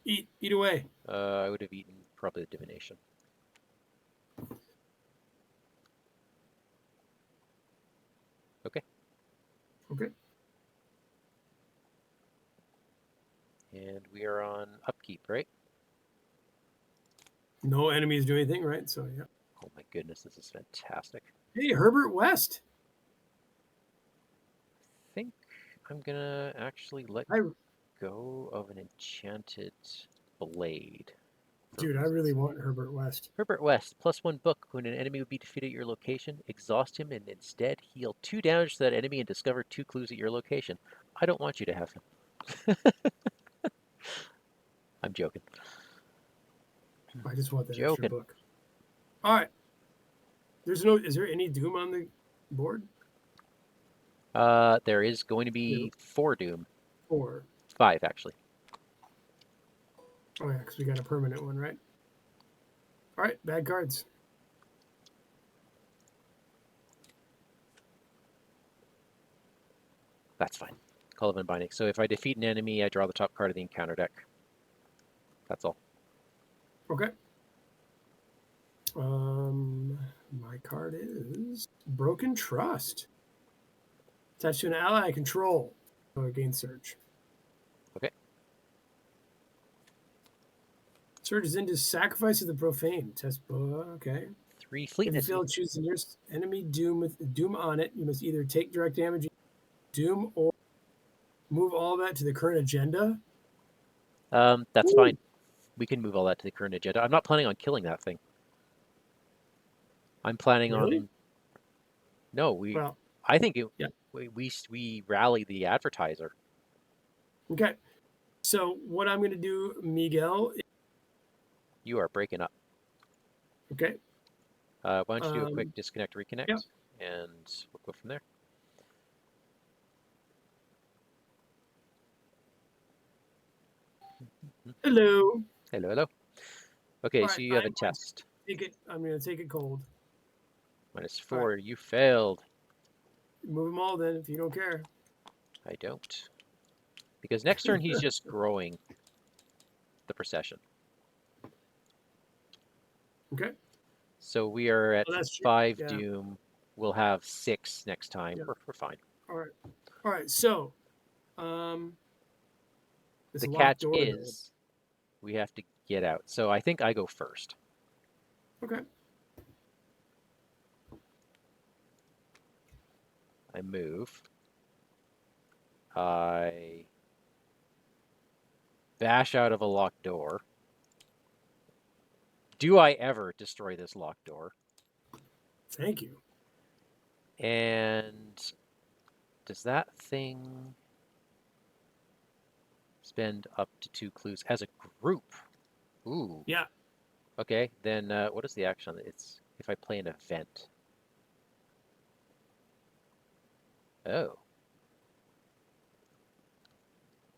Eat away.
I would have eaten probably the divination. Okay.
Okay.
And we are on upkeep, right?
No enemies do anything, right? So yeah.
Oh my goodness, this is fantastic.
Hey, Herbert West.
I think I'm gonna actually let
I
go of an enchanted blade. For
Dude, I really
reasons.
want Herbert West.
Herbert West, +1 book. When an enemy would be defeated at your location, exhaust him and instead heal 2 damage to that enemy and discover 2 clues at your location. I don't want you to have him. I'm joking.
I just want that extra
Joking.
book. All right. Is there any Doom on the board?
There is going to
No.
be 4 Doom.
4.
5, actually.
Oh yeah, because we got a permanent one, right? All right, bad cards.
That's fine. Call of Unbinding. So if I defeat an enemy, I draw the top card of the encounter deck. That's all.
Okay. My card is Broken Trust. Attached to an ally I control. Gain Surge.
Okay.
Surge is into Sacrifice of the Profane. Test book. Okay.
3
If you
fleetness.
fail to choose the nearest enemy Doom with Doom on it, you must either take direct damage, Doom, or move all that to the current agenda.
That's
Ooh,
fine. We can move all that to the current agenda. I'm not planning on killing that thing. I'm planning
really?
on. No,
Well,
I think
yeah.
we rally the advertiser.
Okay. So what I'm going to do, Miguel.
You are breaking up.
Okay.
Why don't you do a quick
Um,
disconnect,
yeah.
reconnect, and we'll go from there.
Hello.
Hello, hello. Okay,
All
so
right.
you have a test.
I'm going to take it cold. All right.
-4. You failed.
Move them all then if you don't care.
I don't. Because next turn he's just growing the procession.
Okay.
So we are at
Oh, that's true.
5
Yeah.
Doom. We'll have 6 next time.
Yeah.
We're fine.
All right. All right. So, um, this
The
locked
catch
door though.
is we have to get out. So I think I go first.
Okay.
I move. I bash out of a locked door. Do I ever destroy this locked door?
Thank you.
And does that thing spend up to 2 clues as a group? Ooh.
Yeah.
Okay, then what is the action? It's if I play an event. Oh.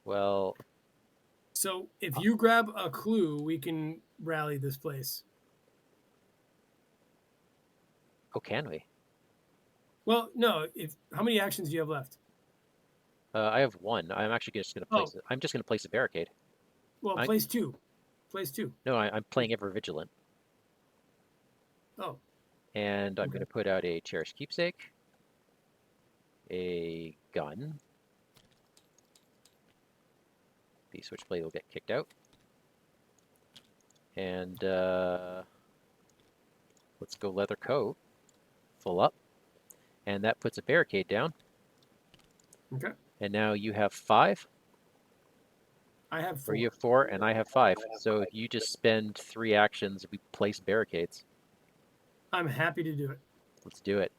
Well,
So if you grab a clue, we can rally this place.
oh, can we?
Well, no. If how many actions do you have left?
I have 1. I'm actually just going to
Oh,
place it. I'm just going to place a barricade.
well,
I
place 2. Place 2.
no, I'm playing ever vigilant,
Oh,
and I'm going
okay.
to put out a cherished keepsake, a gun. The switchblade will get kicked out, and let's go leather coat, full up, and that puts a barricade down.
Okay.
And now you have 5,
I have
or
4.
you have 4, and I have 5. So you just spend 3 actions. We place barricades.
I'm happy to do it.
Let's do it.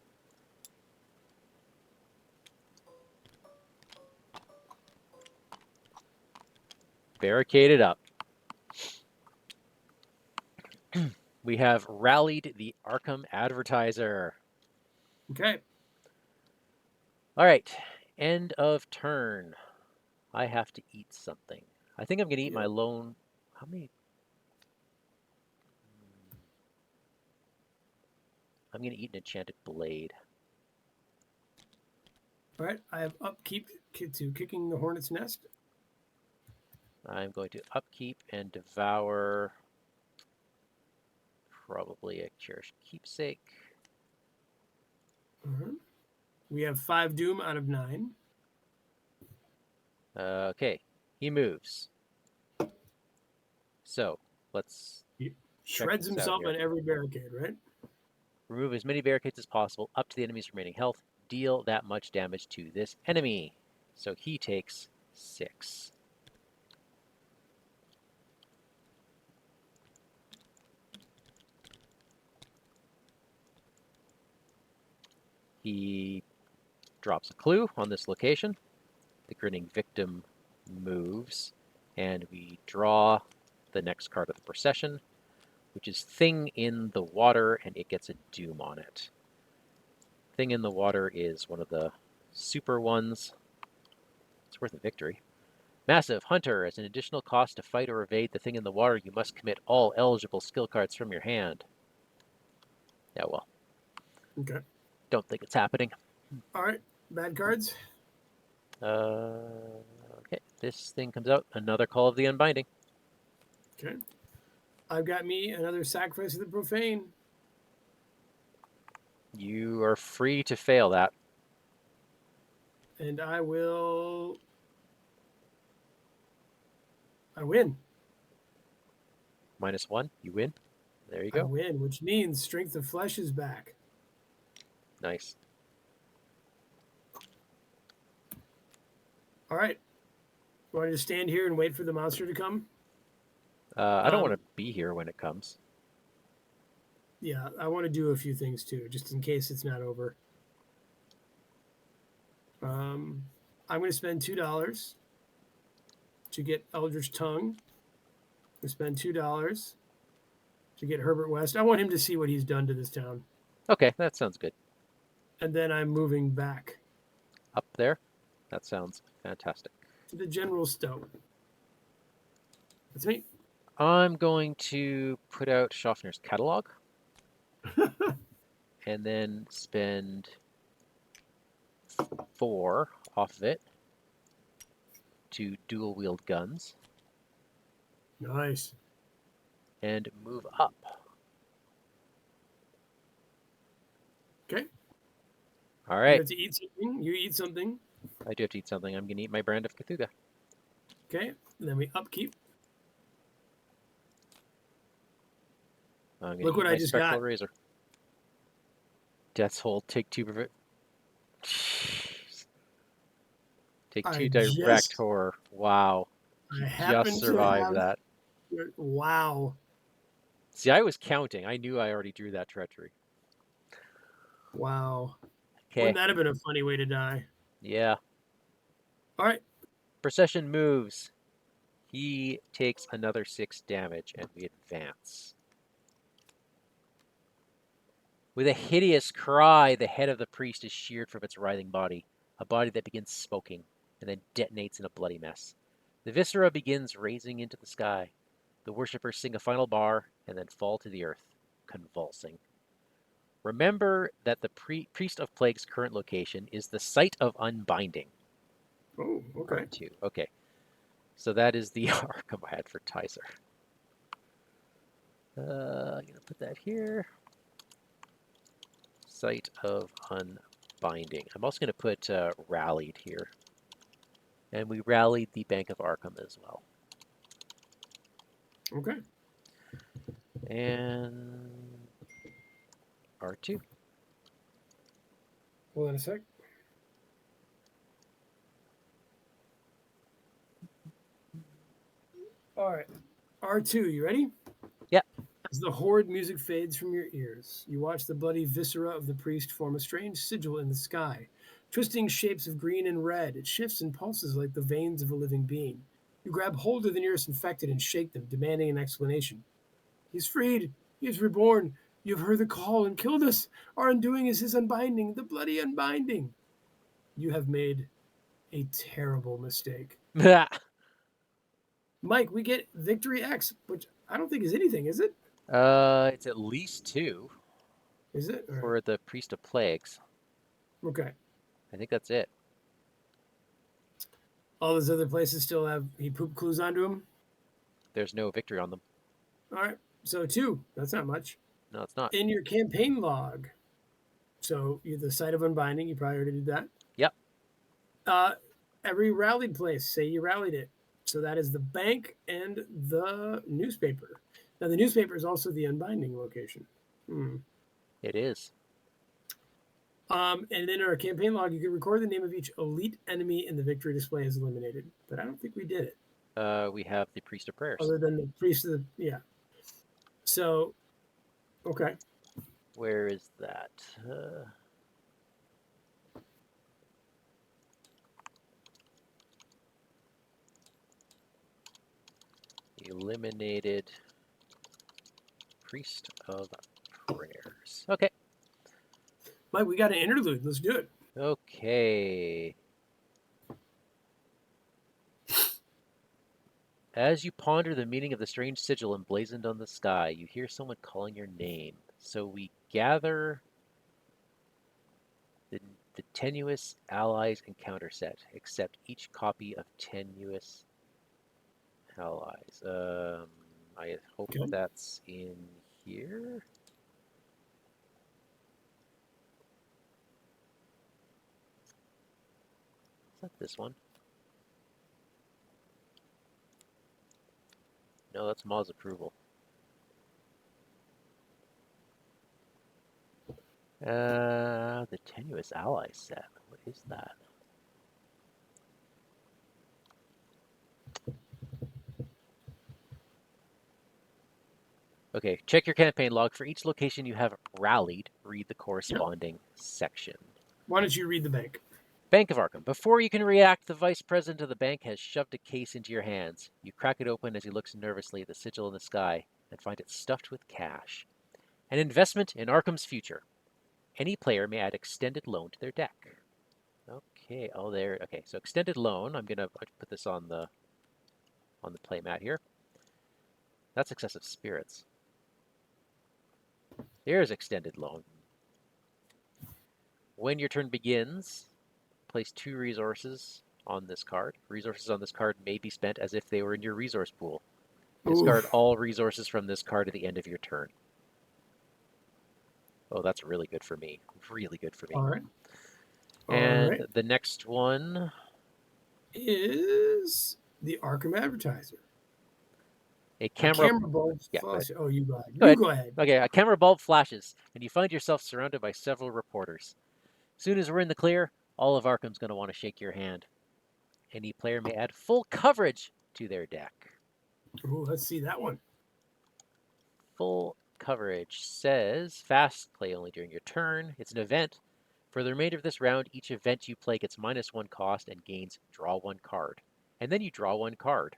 barricaded up. We have rallied the Arkham Advertiser.
Okay.
All right, end of turn. I have to eat something. I think I'm going to eat my
Yep.
lone. How many? I'm going to eat an enchanted blade.
All right. I have upkeep to kicking the hornet's nest.
I'm going to upkeep and devour probably a cherished keepsake.
We have 5 doom out of 9.
Okay, he moves. So let's
He
check
shreds
this out
himself
here.
on every barricade, right?
Remove as many barricades as possible up to the enemy's remaining health. Deal that much damage to this enemy. So he takes 6. He drops a clue on this location. The grinning victim moves, and we draw the next card of the procession, which is Thing in the Water, and it gets a doom on it. Thing in the Water is one of the super ones. It's worth a victory. Massive Hunter, as an additional cost to fight or evade the Thing in the Water, you must commit all eligible skill cards from your hand. Yeah, well,
Okay.
don't think it's happening.
All right. Bad cards.
Okay, this thing comes out. Another Call of the Unbinding.
Okay. I've got me another Sacrifice of the Profane.
You are free to fail that.
And I will. I win.
-1, you win. There you
I
go.
win, which means Strength of Flesh is back.
Nice.
All right. Want to just stand here and wait for the monster to come?
I don't want to be here when it comes.
Yeah, I want to do a few things too, just in case it's not over. I'm going to spend $2 to get Eldritch Tongue. I spend $2 to get Herbert West. I want him to see what he's done to this town.
Okay, that sounds good.
And then I'm moving back
Up there? That sounds fantastic.
to the General Stone. That's me.
I'm going to put out Schaffner's catalog and then spend 4 off of it to dual wield guns
Nice.
and move up.
Okay.
All
You
right.
have to eat something. You eat something.
I do have to eat something. I'm going to eat my brand of Cthulhu.
Okay. And then we upkeep.
I'm going
Look
to eat
what I
my
just
Spectral
got.
Razor. Death's Hold, take 2 prevent. Take 2 direct horror. Wow.
I
He just
happen to
survived
have.
that.
Wow.
See, I was counting. I knew I already drew that treachery.
Wow.
Okay.
Wouldn't that have been a funny way to die?
Yeah.
All right.
Procession moves. He takes another 6 damage, and we advance. With a hideous cry, the head of the priest is sheared from its writhing body, a body that begins smoking and then detonates in a bloody mess. The viscera begins raising into the sky. The worshippers sing a final bar and then fall to the earth, convulsing. Remember that the Priest of Plague's current location is the site of Unbinding.
Oh, okay.
Part 2. Okay. So that is the Arkham Advertiser. I'm going to put that here. Site of Unbinding. I'm also going to put Rallied here. And we rallied the Bank of Arkham as well.
Okay.
And R2.
Hold on a sec. All right. R2, you ready?
Yeah.
As the horde music fades from your ears, you watch the bloody viscera of the priest form a strange sigil in the sky. Twisting shapes of green and red, it shifts and pulses like the veins of a living being. You grab hold of the nearest infected and shake them, demanding an explanation. He's freed. He is reborn. You have heard the call and killed us. Our undoing is his unbinding, the bloody unbinding. You have made a terrible mistake. Mike, we get Victory X, which I don't think is anything, is it?
It's at least 2
Is it? All right.
for the Priest of Plagues.
Okay.
I think that's it.
All those other places still have he poop clues onto them.
There's no victory on them.
All right. So 2. That's not much.
No, it's not.
In your campaign log. So you the site of unbinding, you probably already did that.
Yep.
Every rallied place, say you rallied it. So that is the bank and the newspaper. Now the newspaper is also the unbinding location.
It is.
And in our campaign log, you can record the name of each elite enemy in the victory display as eliminated. But I don't think we did it.
We have the Priest of Prayers.
Other than the priest of the So, okay.
Where is that? Eliminated Priest of Prayers. Okay.
Mike, we got an interlude. Let's do it.
Okay. As you ponder the meaning of the strange sigil emblazoned on the sky, you hear someone calling your name. So we gather the tenuous allies encounter set, accept each copy of tenuous allies. I hope that's in here. Is that this one? No, that's Ma's approval. The tenuous ally set. What is that? Okay, check your campaign log. For each location you have rallied, read the corresponding section.
Why don't you read the bank?
Bank of Arkham. Before you can react, the vice president of the bank has shoved a case into your hands. You crack it open as he looks nervously at the sigil in the sky and find it stuffed with cash. An investment in Arkham's future. Any player may add extended loan to their deck. Okay, oh there. Okay, so extended loan. I'm gonna put this on the play mat here. That's excessive spirits. Here's extended loan. When your turn begins, place 2 resources on this card. Resources on this card may be spent as if they were in your resource pool. Discard all resources from this card at the end of your turn. Oh, that's really good for me. Really good for me.
All right.
And the next one
is the Arkham Advertiser.
A camera
bulb flashes. Oh, you go ahead. Go ahead.
Okay, a camera bulb flashes, and you find yourself surrounded by several reporters. As soon as we're in the clear, all of Arkham's going to want to shake your hand. Any player may add full coverage to their deck.
Ooh, let's see that one.
Full coverage says fast play only during your turn. It's an event. For the remainder of this round, each event you play gets -1 cost and gains draw 1 card. And then you draw 1 card.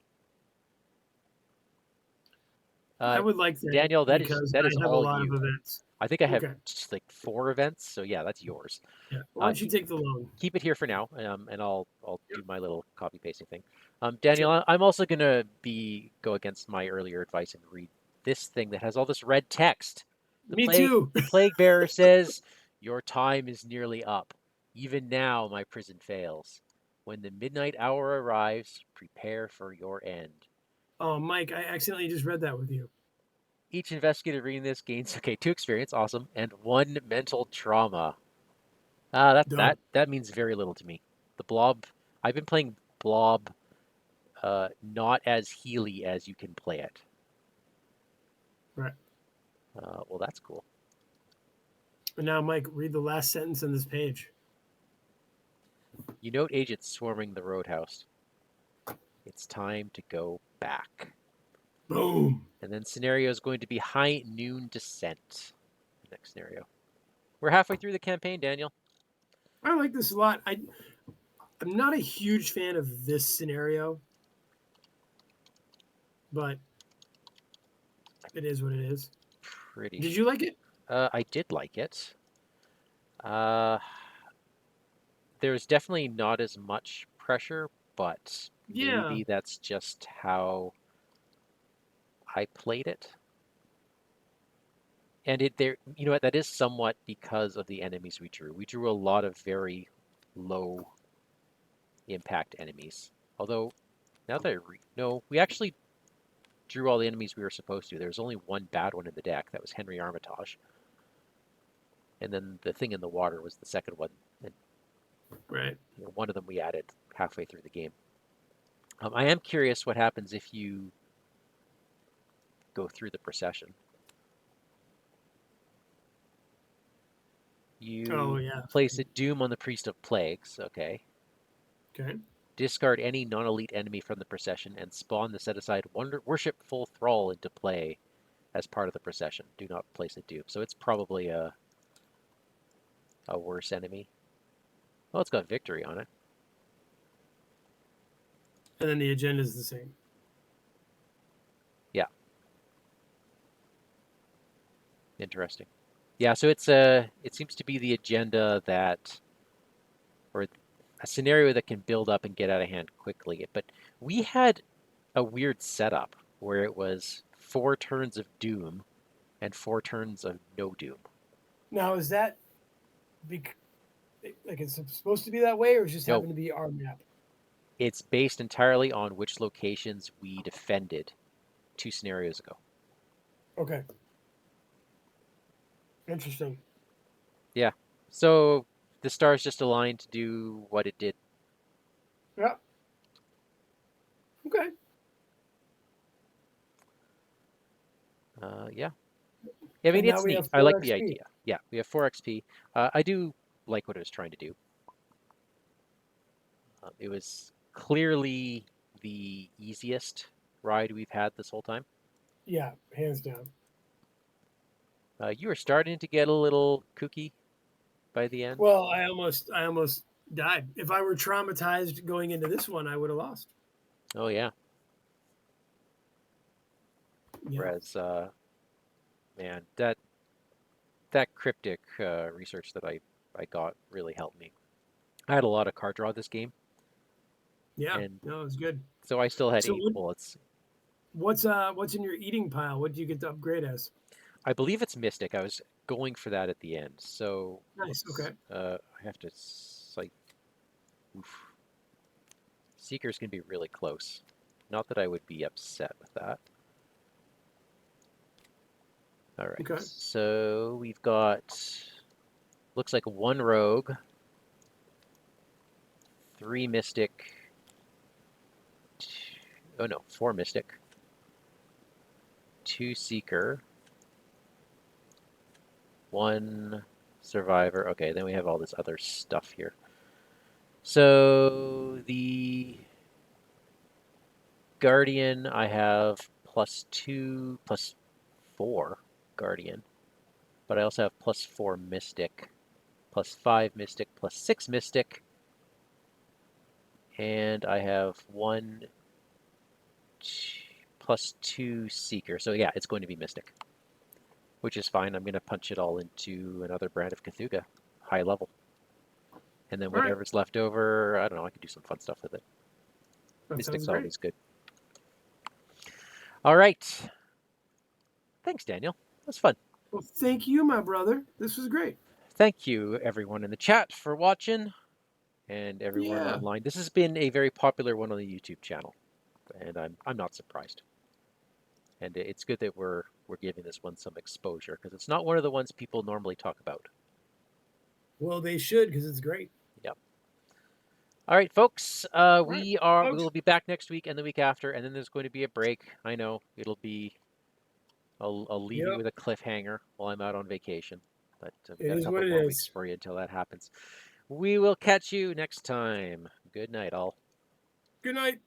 I would like that,
Daniel, that is
I have
all
a lot
you.
of events.
I think I have just like 4 events, so yeah, that's yours.
Yeah. Why don't you take the loan?
Keep it here for now, and I'll do my little copy pasting thing. Daniel, I'm also gonna go against my earlier advice and read this thing that has all this red text.
Me too.
The Plaguebearer says, "Your time is nearly up. Even now, my prison fails. When the midnight hour arrives, prepare for your end."
Oh, Mike, I accidentally just read that with you.
Each investigator reading this gains 2 experience, awesome, and 1 mental trauma. That means very little to me. The Blob, I've been playing Blob, not as healy as you can play it.
Right.
Well, that's cool.
And now, Mike, read the last sentence on this page.
You note agents swarming the roadhouse. It's time to go back.
Boom.
And then scenario is going to be high noon descent. Next scenario. We're halfway through the campaign, Daniel.
I like this a lot. I'm not a huge fan of this scenario. but it is what it is.
Pretty
Did
sure.
you like it?
I did like it. Uh, there's definitely not as much pressure, but
Yeah.
maybe that's just how I played it. And you know what, that is somewhat because of the enemies we drew. We drew a lot of very low impact enemies. Although, now that no, we actually drew all the enemies we were supposed to. There was only one bad one in the deck. That was Henry Armitage. And then the thing in the water was the second one. And
Right.
one of them we added halfway through the game. I am curious what happens if you go through the procession.
Oh
You
yeah.
place a Doom on the Priest of Plagues, okay.
Okay.
Discard any non-elite enemy from the procession and spawn the set-aside Worshipful Thrall into play as part of the procession. Do not place a Doom. So it's probably a worse enemy. Well, it's got victory on it.
And then the agenda is the same.
Yeah, interesting. Yeah, so it seems to be the agenda that, or a scenario that can build up and get out of hand quickly. But we had a weird setup where it was 4 turns of Doom and 4 turns of no Doom.
Now is that bec- like it's supposed to be that way, or is just
No,
happen to be our map?
it's based entirely on which locations we defended 2 scenarios ago.
Okay. Interesting.
Yeah. So the stars just aligned to do what it did.
Yeah. Okay.
Yeah. I mean,
And now
it's
we
neat.
have
I
four
like the
XP.
idea. Yeah, we have 4 XP. I do like what it was trying to do. It was clearly the easiest ride we've had this whole time.
Yeah, hands down.
You were starting to get a little kooky by the end.
Well, I almost died. If I were traumatized going into this one, I would have lost.
Oh yeah.
Yeah.
Whereas, man, that cryptic research that I got really helped me. I had a lot of card draw this game,
Yeah.
and
No, it's good.
so I still had
So
8 bullets.
what's in your eating pile? What do you get to upgrade as?
I believe it's Mystic. I was going for that at the end. So
Nice.
let's.
Okay.
I have to cite. Oof. Seeker's can be really close. Not that I would be upset with that. All right.
Okay.
So we've got. Looks like 1 rogue, 3 mystic. Oh no, 4 mystic. 2 seeker. 1 survivor. Okay, then we have all this other stuff here. So the guardian, I have +2, +4 guardian, but I also have +4 mystic, +5 mystic, +6 mystic, and I have +2 seeker. So yeah, it's going to be mystic, which is fine. I'm going to punch it all into another brand of Cthulhu, high level. And then
All right.
whatever's left over, I don't know, I could do some fun stuff with it.
That sounds
Mystic's
great.
always good. All right. Thanks, Daniel. That's fun.
Well, thank you, my brother. This was great.
Thank you, everyone in the chat, for watching, and everyone
Yeah.
online. This has been a very popular one on the YouTube channel, and I'm not surprised. And it's good that we're giving this one some exposure because it's not one of the ones people normally talk about.
Well, they should because it's great.
Yep. All right, folks.
All right,
We
folks.
will be back next week and the week after, and then there's going to be a break. I know it'll be. I'll leave you
Yep.
with a cliffhanger while I'm out on vacation, but we've
It
got a
is what
couple
it
more weeks
is.
for you until that happens. We will catch you next time. Good night, all.
Good night.